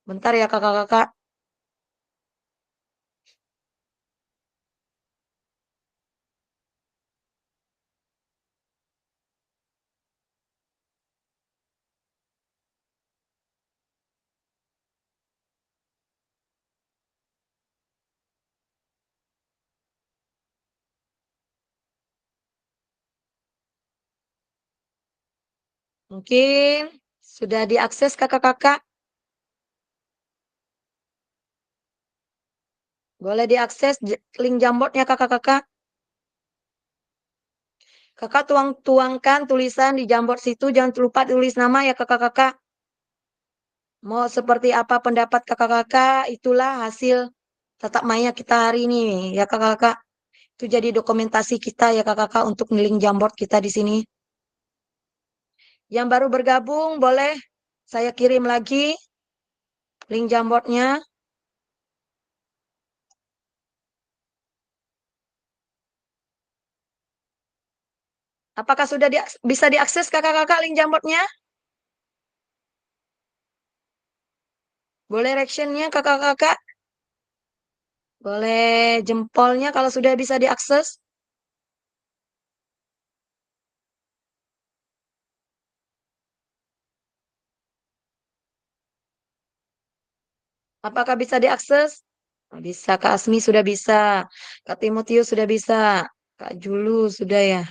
Bentar ya kakak-kakak. Mungkin sudah diakses kakak-kakak. Boleh diakses link Jamboardnya kakak-kakak. Kakak tuangkan tulisan di Jamboard situ, jangan lupa tulis nama ya kakak-kakak. Mau seperti apa pendapat kakak-kakak, itulah hasil tatap maya kita hari ini ya kakak-kakak. Itu jadi dokumentasi kita ya kakak-kakak untuk link Jamboard kita di sini. Yang baru bergabung boleh Saya kirim lagi link Jamboardnya. Apakah sudah bisa diakses kakak-kakak link Jamboardnya? Boleh reactionnya kakak-kakak? Boleh jempolnya kalau sudah bisa diakses? Apakah bisa diakses? Oh, bisa, Kak Asmi sudah bisa. Kak Timotius sudah bisa. Kak Julu sudah ya.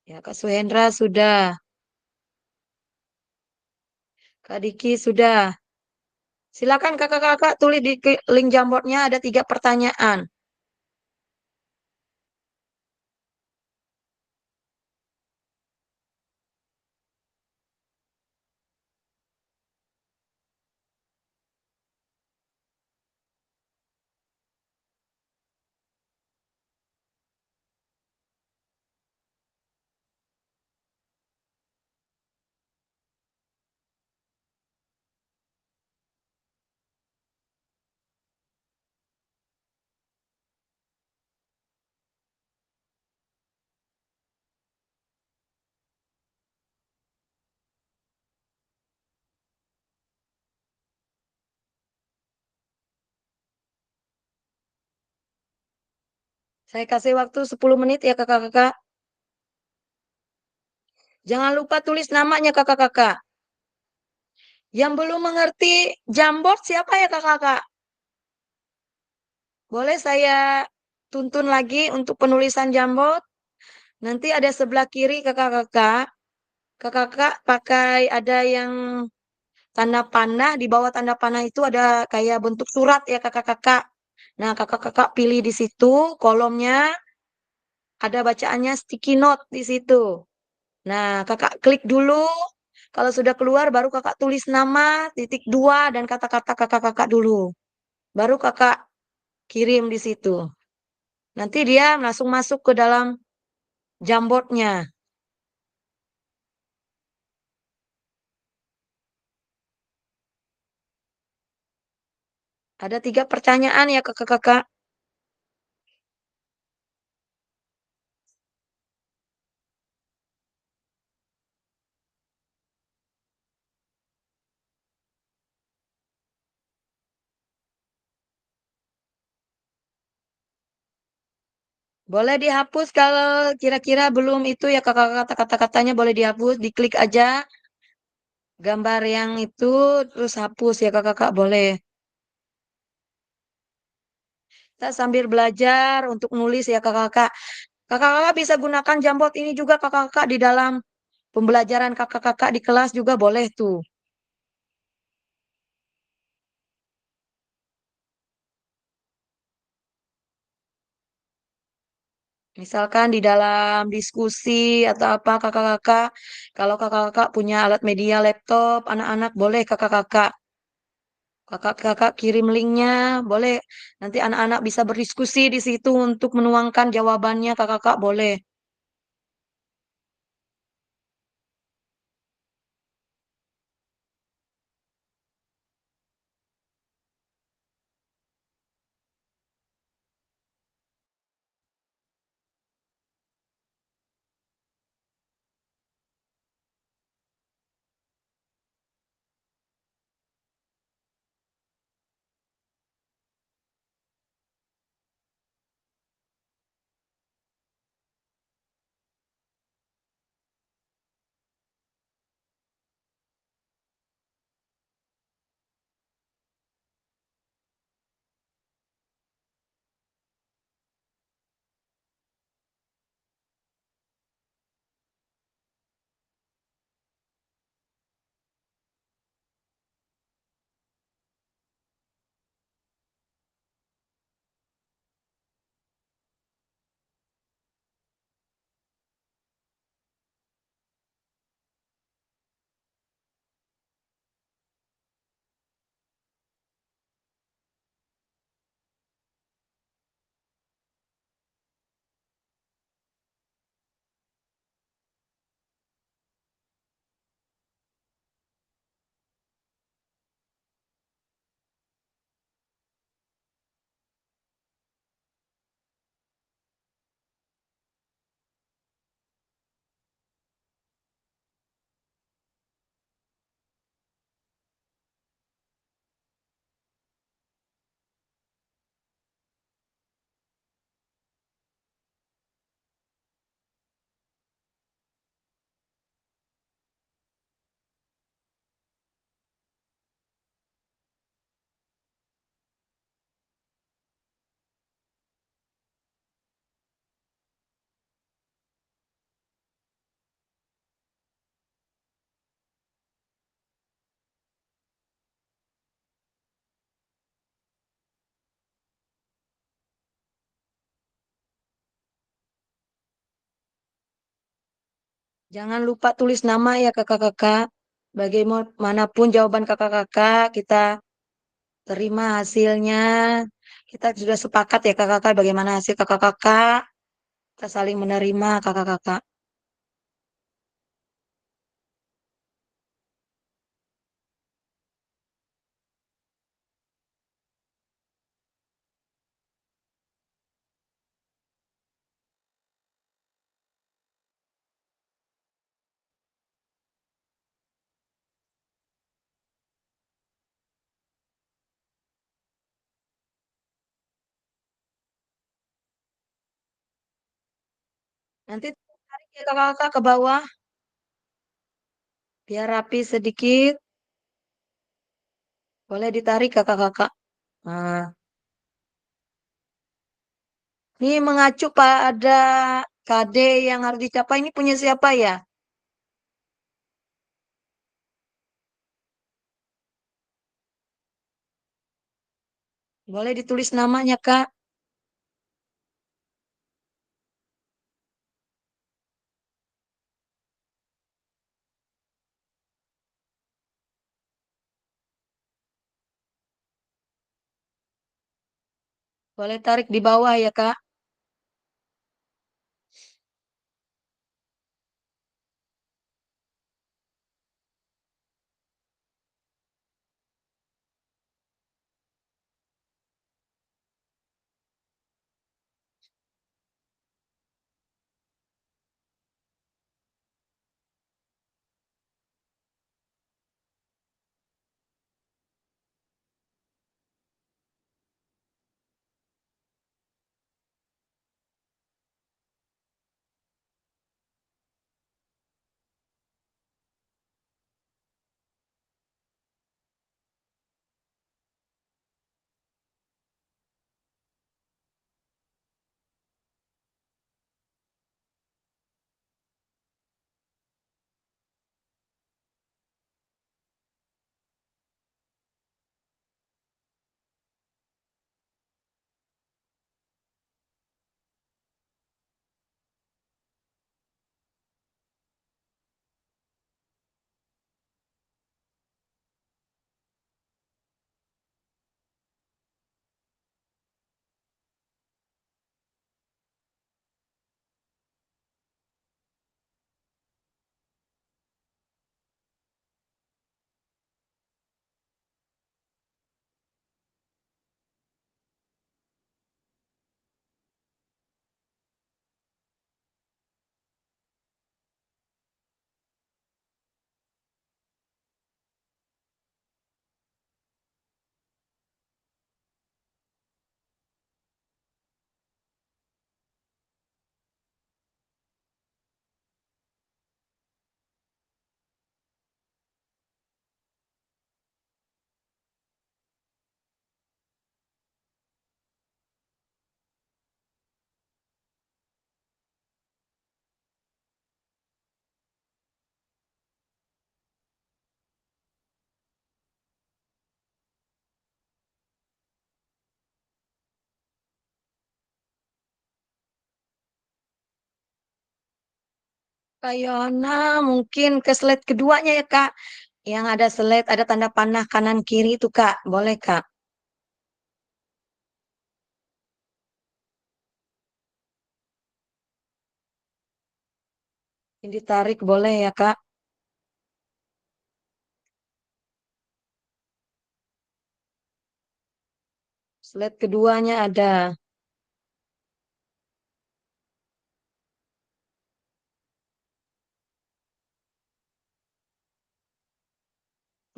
Ya, Kak Suhendra sudah. Kak Diki sudah. Silakan kakak-kakak tulis di link Jamboardnya ada 3 pertanyaan. Saya kasih waktu 10 menit ya kakak-kakak. Jangan lupa tulis namanya kakak-kakak. Yang belum mengerti Jamboard siapa ya kakak-kakak? Boleh saya tuntun lagi untuk penulisan Jamboard? Nanti ada sebelah kiri kakak-kakak. Kakak-kakak pakai ada yang tanda panah. Di bawah tanda panah itu ada kayak bentuk surat ya kakak-kakak. Nah kakak-kakak pilih di situ kolomnya. Ada bacaannya sticky note di situ. Nah, kakak klik dulu. Kalau sudah keluar, baru kakak tulis nama, titik 2, dan kata-kata kakak-kakak dulu. Baru kakak kirim di situ. Nanti dia langsung masuk ke dalam Jamboardnya. Ada 3 pertanyaan ya kakak-kakak. Boleh dihapus kalau kira-kira belum itu ya kakak-kakak kata-katanya boleh dihapus. Diklik aja gambar yang itu, terus hapus ya kakak-kakak boleh. Kita sambil belajar untuk nulis ya kakak-kakak. Kakak-kakak bisa gunakan Jamboard ini juga kakak-kakak di dalam pembelajaran kakak-kakak di kelas juga boleh tuh. Misalkan di dalam diskusi atau apa kakak-kakak, kalau kakak-kakak punya alat media laptop, anak-anak boleh kakak-kakak kirim linknya, boleh. Nanti anak-anak bisa berdiskusi di situ untuk menuangkan jawabannya kakak-kakak boleh. Jangan lupa tulis nama ya kakak-kakak. Bagaimanapun jawaban kakak-kakak, kita terima hasilnya. Kita sudah sepakat ya kakak-kakak bagaimana hasil kakak-kakak. Kita saling menerima kakak-kakak. Nanti tarik ya kakak-kakak ke bawah. Biar rapi sedikit. Boleh ditarik kakak-kakak. Nah, ini mengacu pada KD yang harus dicapai. Ini punya siapa ya? Boleh ditulis namanya, Kak. Boleh tarik di bawah ya, Kak. Kak Yona mungkin ke slide keduanya ya, Kak. Yang ada slide, ada tanda panah kanan kiri itu, Kak. Boleh, Kak. Ini ditarik boleh ya, Kak. Slide keduanya ada.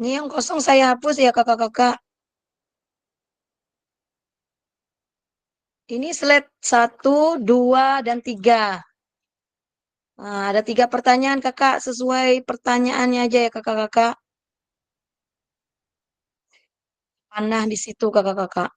Ini yang kosong saya hapus ya, kakak-kakak. Ini slide 1, 2, dan 3. Nah, ada 3 pertanyaan, kakak. Sesuai pertanyaannya aja ya, kakak-kakak. Panah di situ, kakak-kakak.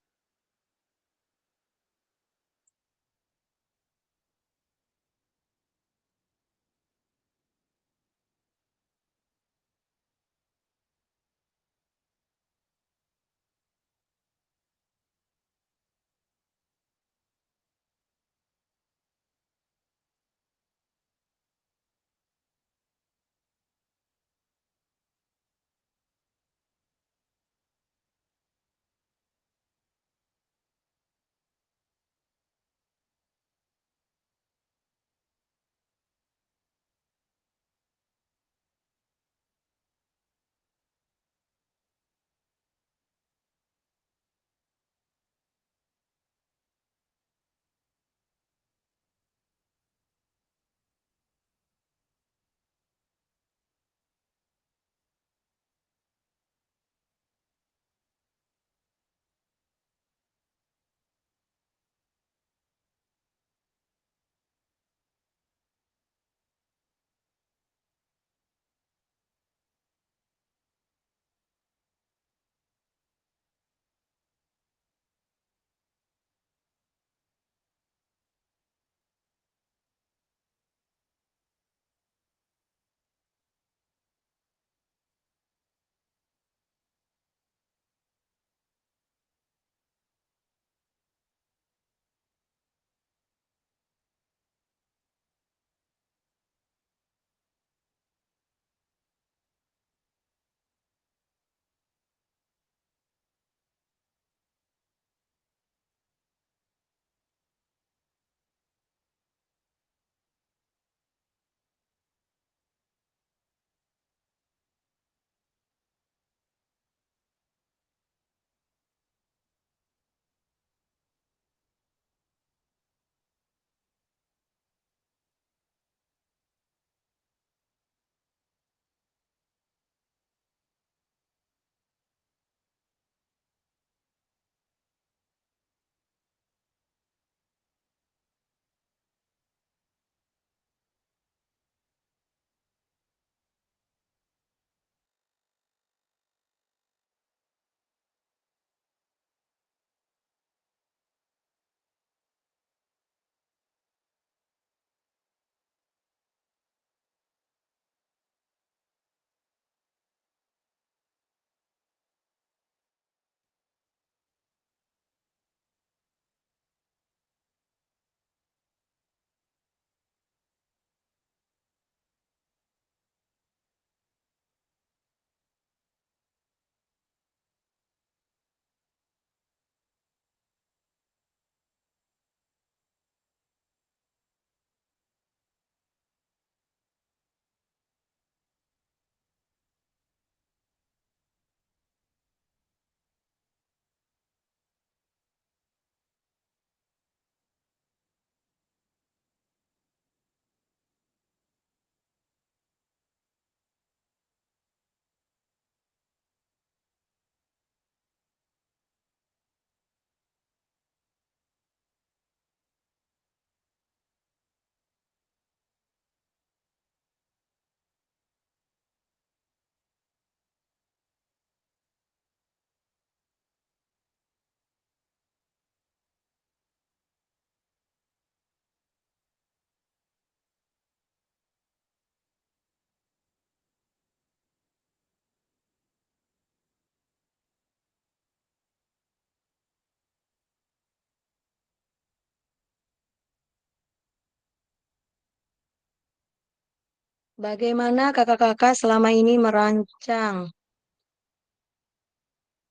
Bagaimana kakak-kakak selama ini merancang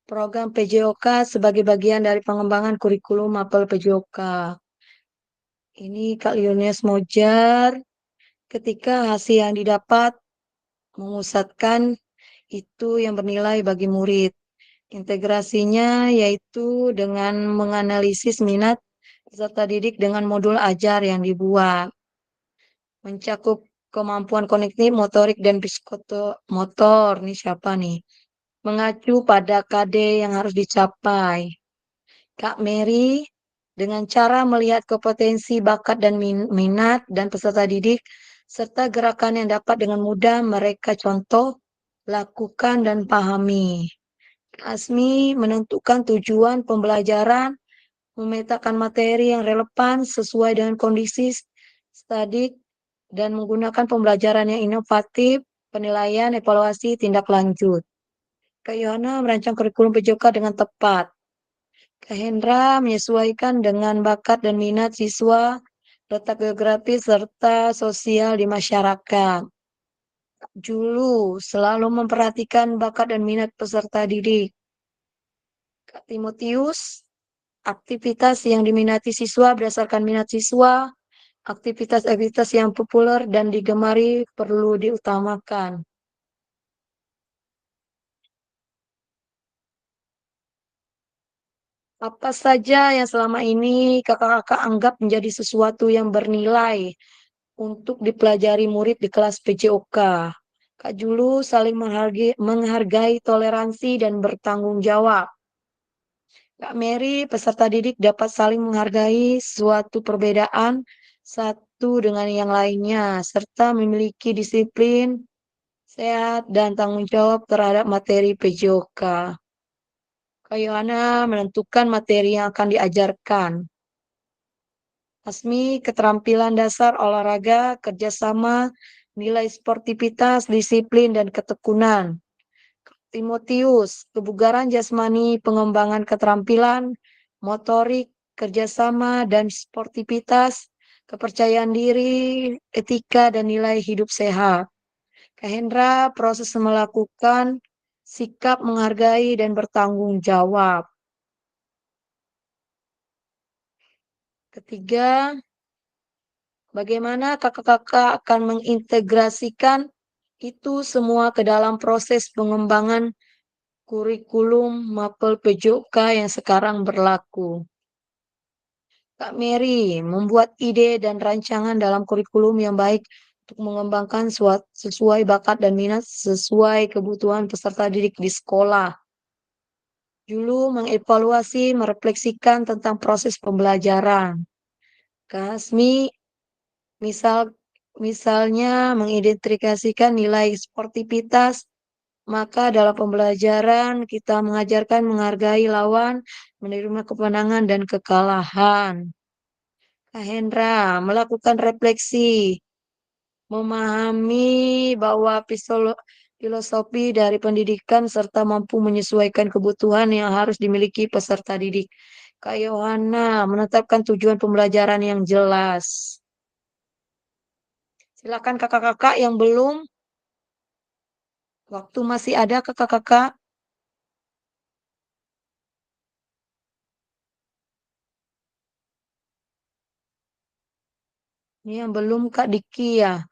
program PJOK sebagai bagian dari pengembangan kurikulum mapel PJOK? Ini Kak Liones Mojar ketika hasil yang didapat memusatkan itu yang bernilai bagi murid. Integrasinya yaitu dengan menganalisis minat peserta didik dengan modul ajar yang dibuat. Mencakup kemampuan kognitif, motorik, dan psikomotor. Nih siapa nih? Mengacu pada KD yang harus dicapai. Kak Mary, dengan cara melihat kompetensi, bakat, dan minat dan peserta didik, serta gerakan yang dapat dengan mudah mereka contoh, lakukan, dan pahami. Asmi menentukan tujuan pembelajaran, memetakan materi yang relevan sesuai dengan kondisi stadik, dan menggunakan pembelajaran yang inovatif, penilaian, evaluasi, tindak lanjut. Kak Yohana merancang kurikulum PJOK dengan tepat. Kak Hendra menyesuaikan dengan bakat dan minat siswa, letak geografis, serta sosial di masyarakat. Julu selalu memperhatikan bakat dan minat peserta didik. Kak Timotius, aktivitas yang diminati siswa berdasarkan minat siswa, aktivitas-aktivitas yang populer dan digemari perlu diutamakan. Apa saja yang selama ini kakak-kakak anggap menjadi sesuatu yang bernilai untuk dipelajari murid di kelas PJOK? Kak Julu saling menghargai toleransi dan bertanggung jawab. Kak Mary, peserta didik dapat saling menghargai suatu perbedaan satu dengan yang lainnya, serta memiliki disiplin, sehat, dan tanggung jawab terhadap materi PJOK. Kak Yohana menentukan materi yang akan diajarkan. Asmi, keterampilan dasar olahraga, kerjasama, nilai sportivitas, disiplin, dan ketekunan. Timotius, kebugaran jasmani, pengembangan keterampilan, motorik, kerjasama, dan sportivitas, kepercayaan diri, etika, dan nilai hidup sehat. Kak Hendra, proses melakukan, sikap menghargai, dan bertanggung jawab. Ketiga, bagaimana kakak-kakak akan mengintegrasikan itu semua ke dalam proses pengembangan kurikulum mapel PJOK yang sekarang berlaku. Kak Mary membuat ide dan rancangan dalam kurikulum yang baik untuk mengembangkan sesuai bakat dan minat sesuai kebutuhan peserta didik di sekolah. Julu mengevaluasi, merefleksikan tentang proses pembelajaran. Kasmi misalnya mengidentifikasikan nilai sportivitas, maka dalam pembelajaran kita mengajarkan menghargai lawan, menerima kemenangan dan kekalahan. Kak Hendra melakukan refleksi, memahami bahwa filosofi dari pendidikan serta mampu menyesuaikan kebutuhan yang harus dimiliki peserta didik. Kak Yohana menetapkan tujuan pembelajaran yang jelas. Silakan kakak-kakak yang belum, waktu masih ada kakak-kakak. Ini yang belum Kak Diki ya.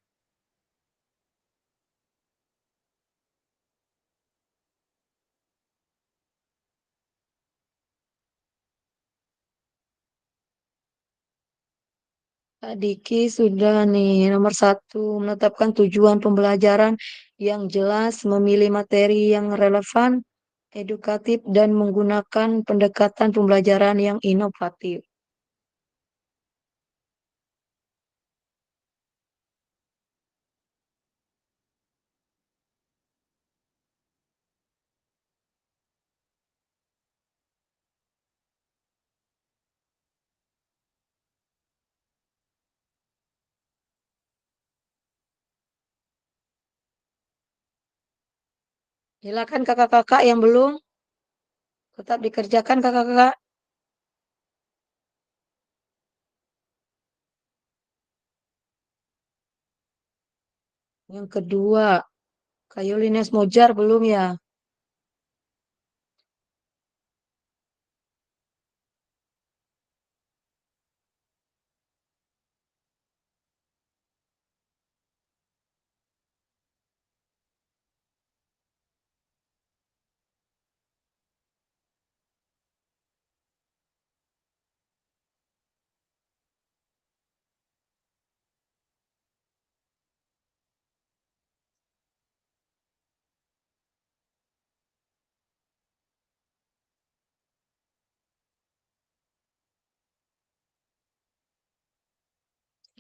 Kak Diki sudah nih, nomor 1, menetapkan tujuan pembelajaran yang jelas, memilih materi yang relevan, edukatif, dan menggunakan pendekatan pembelajaran yang inovatif. Silakan kakak-kakak yang belum, tetap dikerjakan kakak-kakak. Yang kedua, Kayulines Mojar belum ya?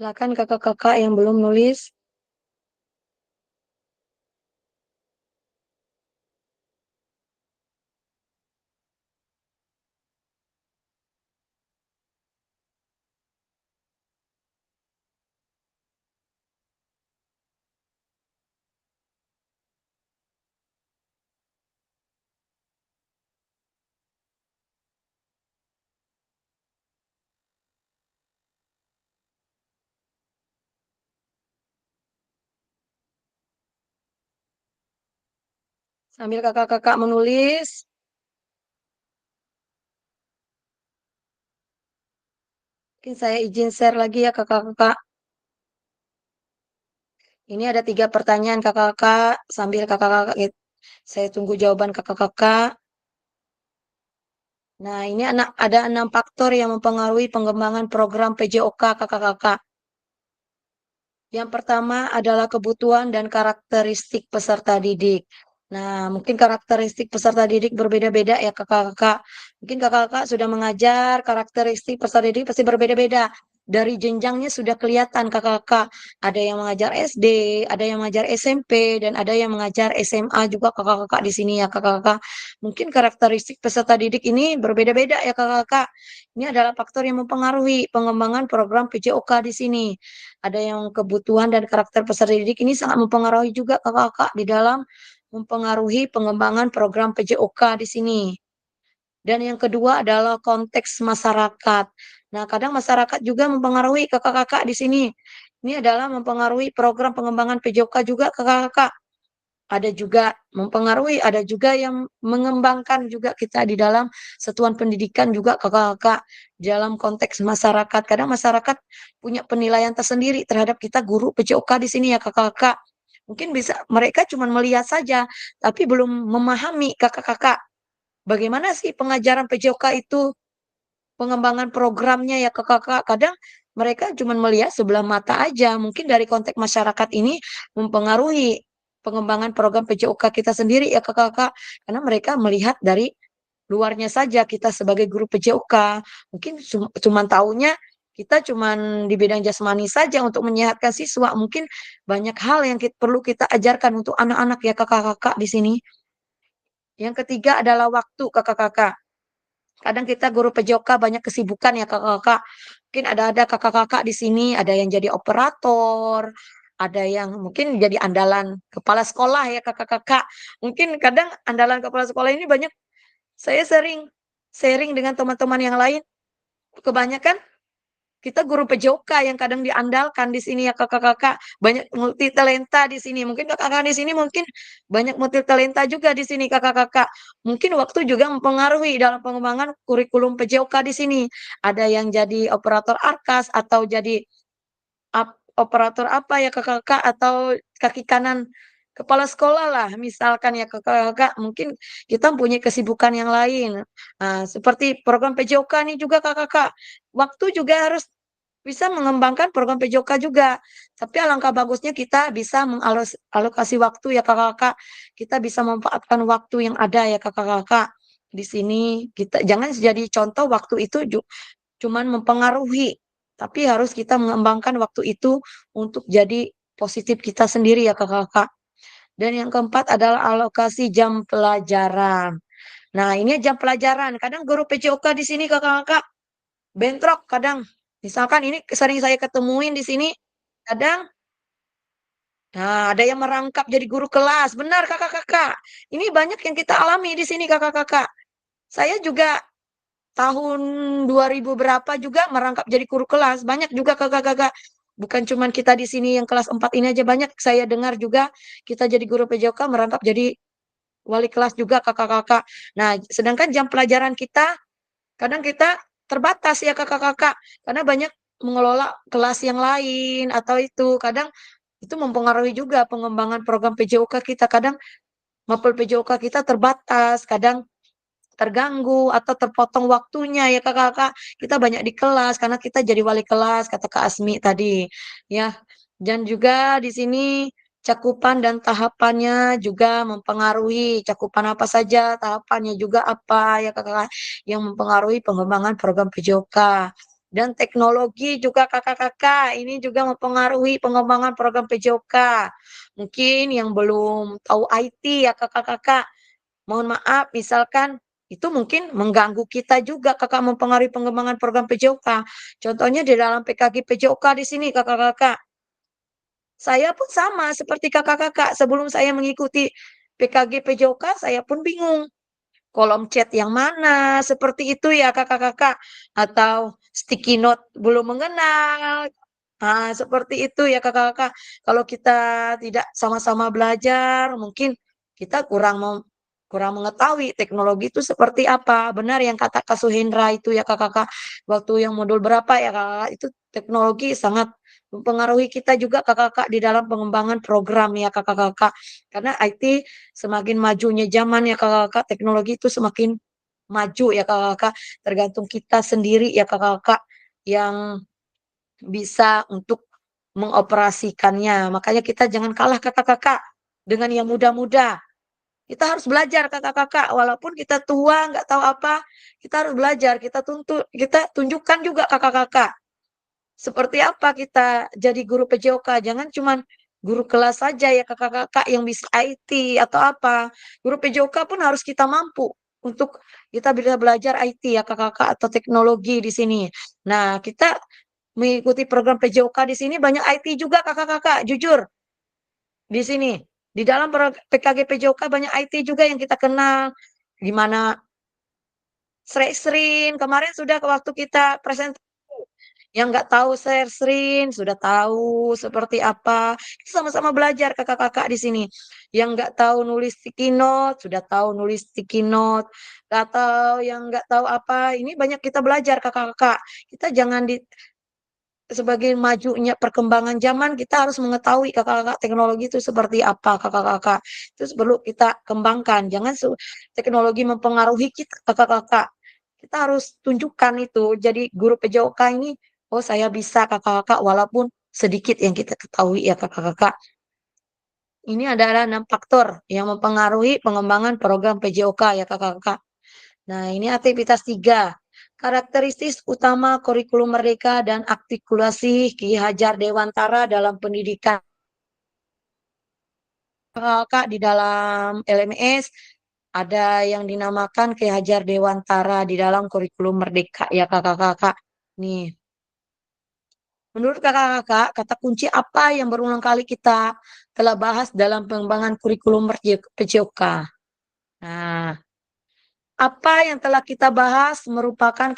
Silakan kakak-kakak yang belum nulis. Sambil kakak-kakak menulis, mungkin saya izin share lagi ya kakak-kakak. Ini ada 3 pertanyaan kakak-kakak, sambil kakak-kakak saya tunggu jawaban kakak-kakak. Nah, ini ada 6 faktor yang mempengaruhi pengembangan program PJOK kakak-kakak. Yang pertama adalah kebutuhan dan karakteristik peserta didik. Nah, mungkin karakteristik peserta didik berbeda-beda ya kakak-kakak. Mungkin kakak-kakak sudah mengajar, karakteristik peserta didik pasti berbeda-beda. Dari jenjangnya sudah kelihatan kakak-kakak. Ada yang mengajar SD, ada yang mengajar SMP, dan ada yang mengajar SMA juga kakak-kakak di sini ya kakak-kakak. Mungkin karakteristik peserta didik ini berbeda-beda ya kakak-kakak. Ini adalah faktor yang mempengaruhi pengembangan program PJOK di sini. Ada yang kebutuhan dan karakter peserta didik ini sangat mempengaruhi juga kakak-kakak di dalam mempengaruhi pengembangan program PJOK di sini. Dan yang kedua adalah konteks masyarakat. Nah, kadang masyarakat juga mempengaruhi kakak-kakak di sini. Ini adalah mempengaruhi program pengembangan PJOK juga kakak-kakak. Ada juga mempengaruhi, ada juga yang mengembangkan juga kita di dalam satuan pendidikan juga kakak-kakak dalam konteks masyarakat. Kadang masyarakat punya penilaian tersendiri terhadap kita guru PJOK di sini ya kakak-kakak. Mungkin bisa mereka cuma melihat saja, tapi belum memahami kakak-kakak bagaimana sih pengajaran PJOK itu, pengembangan programnya ya kakak-kakak. Kadang mereka cuma melihat sebelah mata aja. Mungkin dari konteks masyarakat ini mempengaruhi pengembangan program PJOK kita sendiri ya kakak-kakak. Karena mereka melihat dari luarnya saja kita sebagai guru PJOK. Mungkin cuma taunya kita cuma di bidang jasmani saja untuk menyehatkan siswa. Mungkin banyak hal yang perlu kita ajarkan untuk anak-anak ya kakak-kakak di sini. Yang ketiga adalah waktu kakak-kakak. Kadang kita guru PJOK banyak kesibukan ya kakak-kakak. Mungkin ada kakak-kakak di sini, ada yang jadi operator, ada yang mungkin jadi andalan kepala sekolah ya kakak-kakak. Mungkin kadang andalan kepala sekolah ini banyak, saya sering sharing dengan teman-teman yang lain. Kebanyakan kita guru PJOK yang kadang diandalkan di sini ya kakak-kakak. Banyak multi talenta di sini. Mungkin kakak-kakak di sini mungkin banyak multi talenta juga di sini kakak-kakak. Mungkin waktu juga mempengaruhi dalam pengembangan kurikulum PJOK di sini. Ada yang jadi operator arkas atau jadi operator apa ya kakak-kakak atau kaki kanan kepala sekolah lah misalkan ya kakak-kakak. Mungkin kita punya kesibukan yang lain. Nah, seperti program PJOK nih juga kakak-kakak. Waktu juga harus bisa mengembangkan program PJOK juga. Tapi alangkah bagusnya kita bisa mengalokasi waktu ya kakak-kakak. Kita bisa memanfaatkan waktu yang ada ya kakak-kakak. Di sini kita jangan jadi contoh waktu itu cuman mempengaruhi, tapi harus kita mengembangkan waktu itu untuk jadi positif kita sendiri ya kakak-kakak. Dan yang keempat adalah alokasi jam pelajaran. Nah, ini jam pelajaran. Kadang guru PJOK di sini kakak-kakak bentrok kadang. Misalkan ini sering saya ketemuin di sini, kadang nah, ada yang merangkap jadi guru kelas. Benar kakak-kakak. Ini banyak yang kita alami di sini kakak-kakak. Saya juga tahun 2000 berapa juga merangkap jadi guru kelas. Banyak juga kakak-kakak. bukan cuman kita di sini yang kelas 4 ini aja, banyak saya dengar juga kita jadi guru PJOK merangkap jadi wali kelas juga kakak-kakak. Nah, sedangkan jam pelajaran kita kadang kita terbatas ya kakak-kakak, karena banyak mengelola kelas yang lain atau itu kadang itu mempengaruhi juga pengembangan program PJOK kita. Kadang mapel PJOK kita terbatas, kadang terganggu atau terpotong waktunya ya kakak-kakak. Kita banyak di kelas karena kita jadi wali kelas kata Kak Asmi tadi ya. Dan juga di sini cakupan dan tahapannya juga mempengaruhi cakupan apa saja, tahapannya juga apa ya kakak-kakak yang mempengaruhi pengembangan program PJOK. Dan teknologi juga kakak-kakak ini juga mempengaruhi pengembangan program PJOK. Mungkin yang belum tahu IT ya kakak-kakak, mohon maaf misalkan itu mungkin mengganggu kita juga kakak mempengaruhi pengembangan program PJOK. Contohnya di dalam PKG PJOK di sini kakak-kakak. Saya pun sama seperti kakak-kakak sebelum saya mengikuti PKG PJOK saya pun bingung. Kolom chat yang mana seperti itu ya kakak-kakak atau sticky note belum mengenal. Nah, seperti itu ya kakak-kakak. Kalau kita tidak sama-sama belajar, mungkin kita kurang mengetahui teknologi itu seperti apa. Benar yang kata Kak Suhendra itu ya kakak-kakak. Waktu yang modul berapa ya kakak, itu teknologi sangat mempengaruhi kita juga kakak-kakak di dalam pengembangan program ya kakak-kakak. Karena IT semakin majunya zaman ya kakak-kakak, teknologi itu semakin maju ya kakak-kakak. Tergantung kita sendiri ya kakak-kakak yang bisa untuk mengoperasikannya. Makanya kita jangan kalah kakak-kakak dengan yang muda-muda. Kita harus belajar kakak-kakak, walaupun kita tua nggak tahu apa, kita harus belajar. Kita tunjukkan juga kakak-kakak seperti apa kita jadi guru PJOK. Jangan cuma guru kelas saja ya kakak-kakak yang bisa IT atau apa. Guru PJOK pun harus kita mampu untuk kita bisa belajar IT ya kakak-kakak atau teknologi di sini. Nah, kita mengikuti program PJOK di sini banyak IT juga kakak-kakak, jujur. Di sini, di dalam PKG PJOK banyak IT juga yang kita kenal. Gimana Srin kemarin sudah ke waktu kita presentasi. Yang nggak tahu Srin sudah tahu seperti apa. Kita sama-sama belajar kakak-kakak di sini. Yang nggak tahu nulis sticky note sudah tahu nulis sticky note. Atau yang nggak tahu apa, ini banyak kita belajar kakak-kakak. Kita jangan sebagai majunya perkembangan zaman kita harus mengetahui kakak-kakak teknologi itu seperti apa kakak-kakak. Itu perlu kita kembangkan. Jangan teknologi mempengaruhi kita kakak-kakak. Kita harus tunjukkan itu. Jadi guru PJOK ini, oh saya bisa kakak-kakak walaupun sedikit yang kita ketahui ya kakak-kakak. Ini adalah 6 faktor yang mempengaruhi pengembangan program PJOK ya kakak-kakak. Nah, ini aktivitas 3. Karakteristik utama kurikulum merdeka dan artikulasi Ki Hajar Dewantara dalam pendidikan. Kakak di dalam LMS ada yang dinamakan Ki Hajar Dewantara di dalam kurikulum merdeka ya kakak-kakak. Nih. Menurut kakak-kakak, kata kunci apa yang berulang kali kita telah bahas dalam pengembangan kurikulum PJOK? Nah, apa yang telah kita bahas merupakan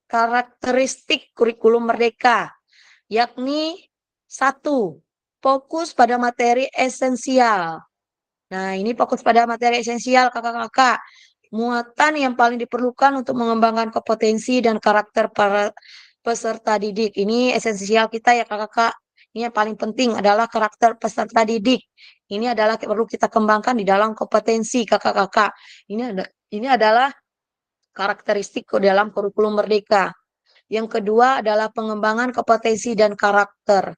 karakteristik kurikulum merdeka, yakni 1. Fokus pada materi esensial. Nah, ini fokus pada materi esensial kakak-kakak. Muatan yang paling diperlukan untuk mengembangkan kompetensi dan karakter para peserta didik. Ini esensial kita ya kakak-kakak. Ini yang paling penting adalah karakter peserta didik. Ini adalah perlu kita kembangkan di dalam kompetensi kakak-kakak. Ini adalah karakteristik dalam kurikulum merdeka. Yang kedua adalah pengembangan kompetensi dan karakter.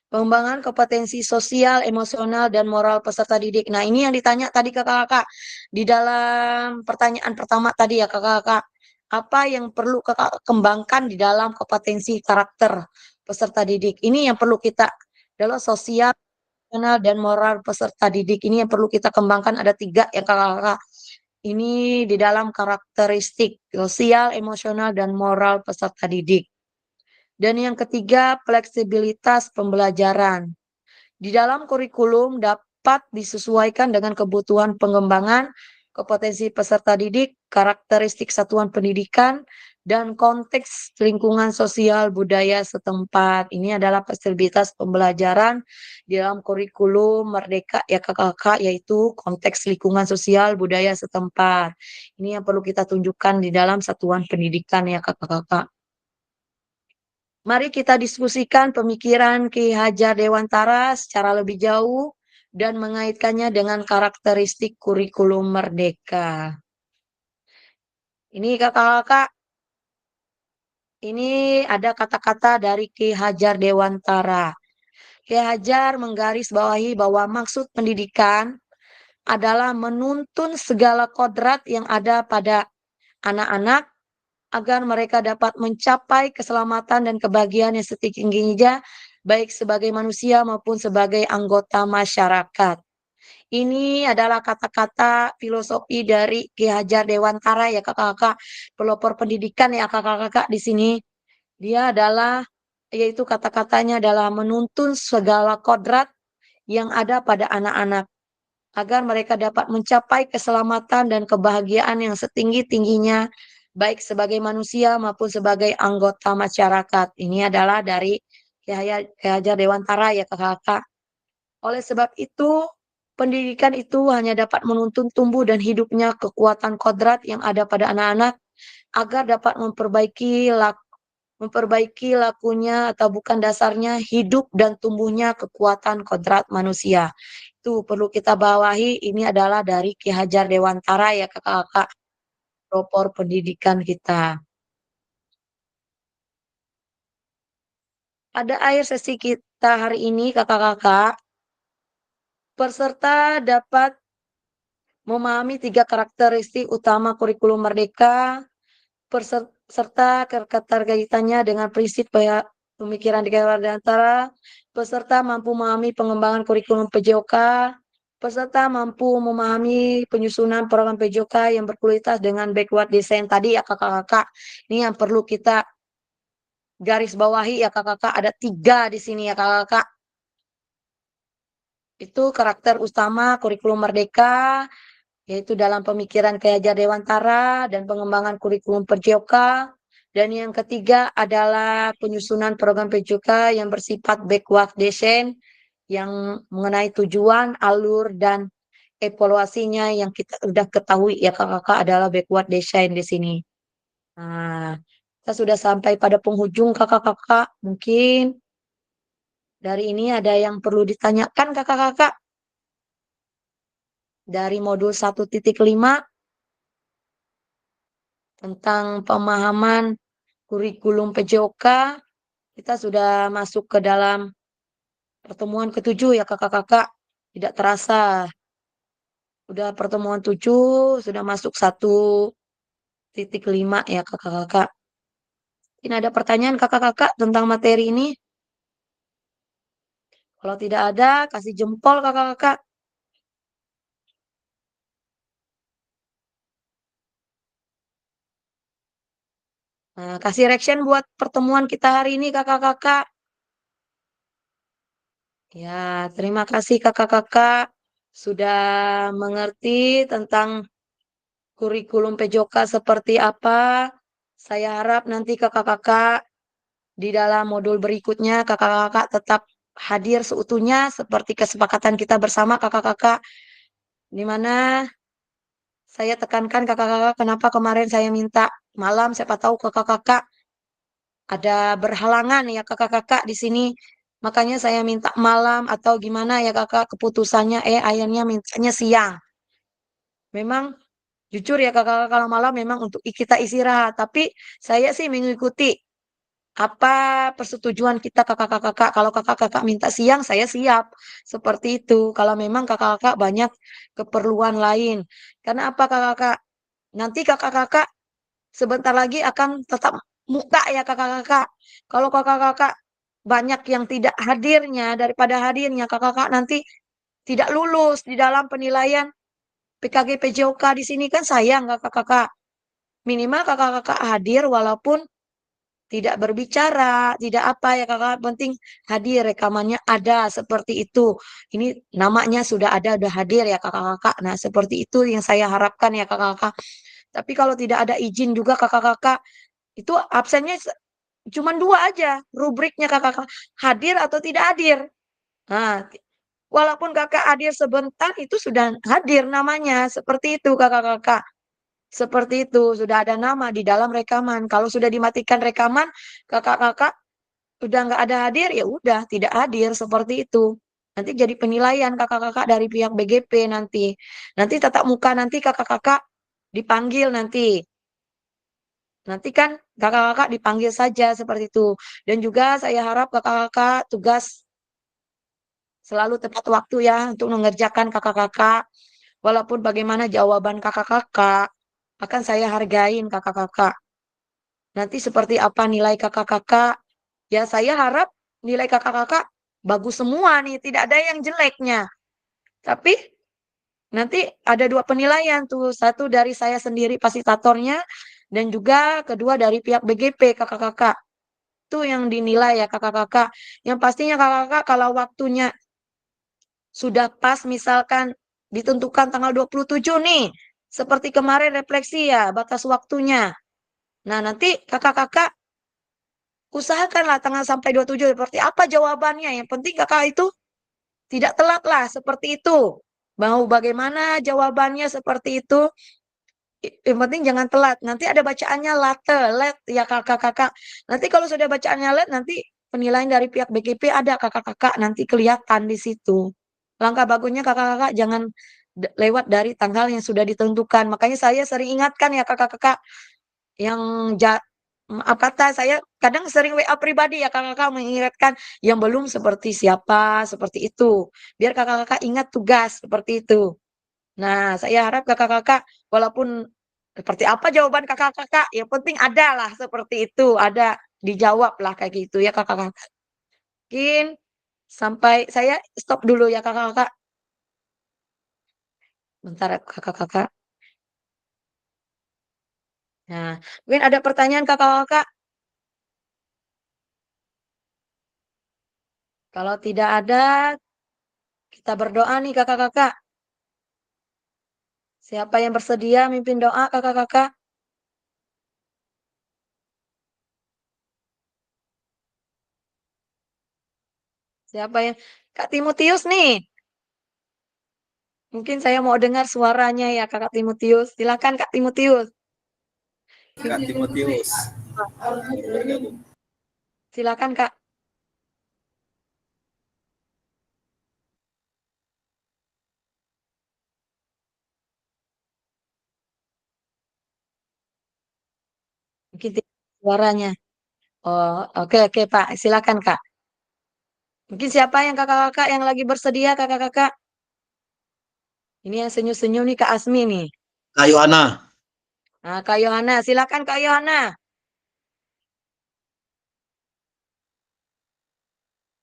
Pengembangan kompetensi sosial, emosional, dan moral peserta didik. Nah, ini yang ditanya tadi kakak-kakak. Di dalam pertanyaan pertama tadi ya kakak-kakak. Apa yang perlu kakak kembangkan di dalam kompetensi karakter peserta didik? Ini yang perlu kita adalah sosial, emosional, dan moral peserta didik. Ini yang perlu kita kembangkan. Ada 3 ya kakak-kakak. Ini di dalam karakteristik sosial, emosional, dan moral peserta didik. Dan yang ketiga, fleksibilitas pembelajaran. Di dalam kurikulum dapat disesuaikan dengan kebutuhan pengembangan, kompetensi peserta didik, karakteristik satuan pendidikan, dan konteks lingkungan sosial budaya setempat. Ini adalah fasilitas pembelajaran di dalam kurikulum Merdeka ya kakak-kakak, yaitu konteks lingkungan sosial budaya setempat. Ini yang perlu kita tunjukkan di dalam satuan pendidikan ya kakak-kakak. Mari kita diskusikan pemikiran Ki Hajar Dewantara secara lebih jauh dan mengaitkannya dengan karakteristik kurikulum Merdeka. Ini kakak-kakak, ini ada kata-kata dari Ki Hajar Dewantara. Ki Hajar menggarisbawahi bahwa maksud pendidikan adalah menuntun segala kodrat yang ada pada anak-anak agar mereka dapat mencapai keselamatan dan kebahagiaan yang setinggi-tingginya, baik sebagai manusia maupun sebagai anggota masyarakat. Ini adalah kata-kata filosofi dari Ki Hajar Dewantara ya kakak-kakak, pelopor pendidikan ya kakak-kakak di sini. Dia adalah, yaitu kata-katanya adalah menuntun segala kodrat yang ada pada anak-anak agar mereka dapat mencapai keselamatan dan kebahagiaan yang setinggi-tingginya, baik sebagai manusia maupun sebagai anggota masyarakat. Ini adalah dari Ki Hajar Dewantara ya kakak-kakak. Oleh sebab itu, pendidikan itu hanya dapat menuntun tumbuh dan hidupnya kekuatan kodrat yang ada pada anak-anak agar dapat memperbaiki lakunya atau bukan dasarnya hidup dan tumbuhnya kekuatan kodrat manusia. Itu perlu kita bawahi, ini adalah dari Ki Hajar Dewantara ya kakak-kakak, pelopor pendidikan kita. Pada akhir sesi kita hari ini kakak-kakak, peserta dapat memahami 3 karakteristik utama kurikulum Merdeka, serta keterkaitannya dengan prinsip pemikiran di antara peserta mampu memahami pengembangan kurikulum PJOK, peserta mampu memahami penyusunan program PJOK yang berkualitas dengan backward design tadi ya kakak-kakak. Ini yang perlu kita garis bawahi ya kakak-kakak, ada 3 di sini ya kakak-kakak. Itu karakter utama kurikulum Merdeka, yaitu dalam pemikiran Ki Hajar Dewantara dan pengembangan kurikulum PJOK. Dan yang ketiga adalah penyusunan program PJOK yang bersifat backward design, yang mengenai tujuan, alur, dan evaluasinya yang kita sudah ketahui ya kakak-kakak adalah backward design di sini. Nah, kita sudah sampai pada penghujung kakak-kakak. Mungkin dari ini ada yang perlu ditanyakan kakak-kakak. Dari modul 1.5 tentang pemahaman kurikulum PJOK, kita sudah masuk ke dalam pertemuan ke-7 ya kakak-kakak. Tidak terasa. Udah pertemuan 7, sudah masuk 1.5 ya kakak-kakak. Ini ada pertanyaan kakak-kakak tentang materi ini? Kalau tidak ada, kasih jempol kakak-kakak. Nah, kasih reaction buat pertemuan kita hari ini kakak-kakak. Ya, terima kasih kakak-kakak sudah mengerti tentang kurikulum PJOK seperti apa. Saya harap nanti kakak-kakak di dalam modul berikutnya kakak-kakak tetap hadir seutuhnya seperti kesepakatan kita bersama kakak-kakak, di mana saya tekankan kakak-kakak kenapa kemarin saya minta malam, siapa tahu kakak-kakak ada berhalangan ya kakak-kakak di sini. Makanya saya minta malam atau gimana ya kakak keputusannya akhirnya mintanya siang. Memang jujur ya kakak-kakak kalau malam memang untuk kita istirahat, tapi saya sih mengikuti apa persetujuan kita kakak-kakak. Kalau kakak-kakak minta siang, saya siap. Seperti itu. Kalau memang kakak-kakak banyak keperluan lain. Karena apa kakak-kakak? Nanti kakak-kakak sebentar lagi akan tetap muka ya kakak-kakak. Kalau kakak-kakak banyak yang tidak hadirnya, daripada hadirnya kakak-kakak nanti tidak lulus di dalam penilaian PKG PJOK di sini kan sayang kakak-kakak. Minimal kakak-kakak hadir walaupun tidak berbicara, tidak apa ya kakak, penting hadir, rekamannya ada, seperti itu. Ini namanya sudah ada, udah hadir ya kakak-kakak. Nah, seperti itu yang saya harapkan ya kakak-kakak. Tapi kalau tidak ada izin juga kakak-kakak, Itu absennya cuma 2 aja, rubriknya kakak-kakak, hadir atau tidak hadir. Nah, walaupun kakak hadir sebentar, itu sudah hadir namanya, seperti itu kakak-kakak. Seperti itu, sudah ada nama di dalam rekaman. Kalau sudah dimatikan rekaman, kakak-kakak udah nggak ada hadir, ya udah tidak hadir, seperti itu. Nanti jadi penilaian kakak-kakak dari pihak BGP nanti. Nanti tatap muka nanti kakak-kakak dipanggil nanti. Nanti kan kakak-kakak dipanggil saja seperti itu. Dan juga saya harap kakak-kakak tugas selalu tepat waktu ya untuk mengerjakan kakak-kakak. Walaupun bagaimana jawaban kakak-kakak, akan saya hargain kakak-kakak. Nanti seperti apa nilai kakak-kakak, ya saya harap nilai kakak-kakak bagus semua nih, tidak ada yang jeleknya. Tapi nanti ada 2 penilaian tuh, satu dari saya sendiri fasilitatornya, dan juga kedua dari pihak BGP kakak-kakak. Itu yang dinilai ya kakak-kakak. Yang pastinya kakak-kakak kalau waktunya sudah pas misalkan ditentukan tanggal 27 nih, seperti kemarin refleksi ya, batas waktunya. Nah, nanti kakak-kakak usahakanlah tanggal sampai 27 seperti apa jawabannya. Yang penting kakak itu tidak telat lah, seperti itu. Mau bagaimana jawabannya seperti itu, yang penting jangan telat. Nanti ada bacaannya late ya kakak-kakak. Nanti kalau sudah bacaannya late, nanti penilaian dari pihak BGP ada kakak-kakak nanti kelihatan di situ. Langkah bagusnya kakak-kakak jangan lewat dari tanggal yang sudah ditentukan. Makanya saya sering ingatkan ya kakak-kakak yang maaf kata saya kadang sering WA pribadi ya kakak-kakak mengingatkan yang belum seperti siapa, seperti itu. Biar kakak-kakak ingat tugas seperti itu. Nah, saya harap kakak-kakak walaupun seperti apa jawaban kakak-kakak, yang penting ada lah seperti itu, ada dijawab lah kayak gitu ya kakak-kakak. Mungkin sampai saya stop dulu ya kakak-kakak. Bentar ya kakak-kakak. Nah, mungkin ada pertanyaan kakak-kakak. Kalau tidak ada, kita berdoa nih kakak-kakak. Siapa yang bersedia mimpin doa kakak-kakak? Siapa yang Kak Timotius nih? Mungkin saya mau dengar suaranya ya Kakak Timotius. Silakan Kak Timotius. Kak Timotius baru bergabung. Silakan Kak. Mungkin tidak suaranya. Oh, oke oke Pak. Silakan Kak. Mungkin siapa yang kakak-kakak yang lagi bersedia kakak-kakak? Ini yang senyum-senyum nih Kak Asmi nih. Kak Yohana. Nah, Kak Yohana, silakan Kak Yohana.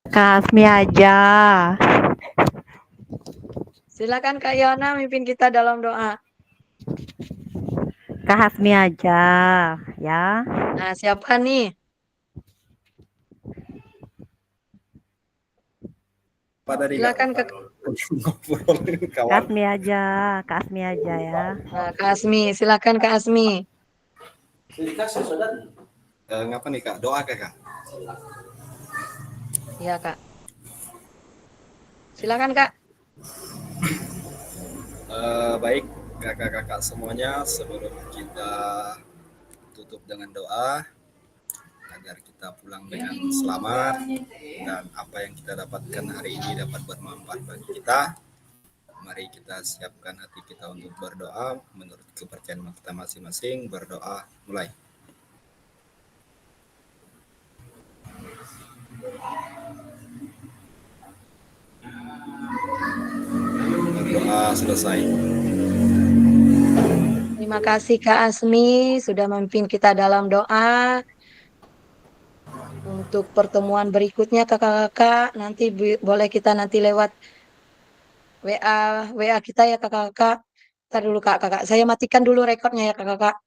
Kak Asmi aja. Silakan Kak Yohana mimpin kita dalam doa. Kak Asmi aja, ya. Nah, siapa nih? Apa tadi Kak? Silakan Ngobrol Kak kawan. Asmi aja, Kak Asmi aja ya. Nah, Kak Asmi, silakan Kak Asmi. Ngapa nih Kak? Doa Kak? Iya Kak. Silakan Kak. Baik kakak-kakak semuanya, sebelum kita tutup dengan doa agar kita pulang dengan selamat dan apa yang kita dapatkan hari ini dapat bermanfaat bagi kita. Mari kita siapkan hati kita untuk berdoa menurut kepercayaan kita masing-masing. Berdoa mulai. Berdoa selesai. Terima kasih Kak Asmi sudah memimpin kita dalam doa. Untuk pertemuan berikutnya kakak-kakak, nanti boleh kita nanti lewat WA kita ya kakak-kakak. Ntar dulu kakak, saya matikan dulu rekodnya ya kakak-kakak.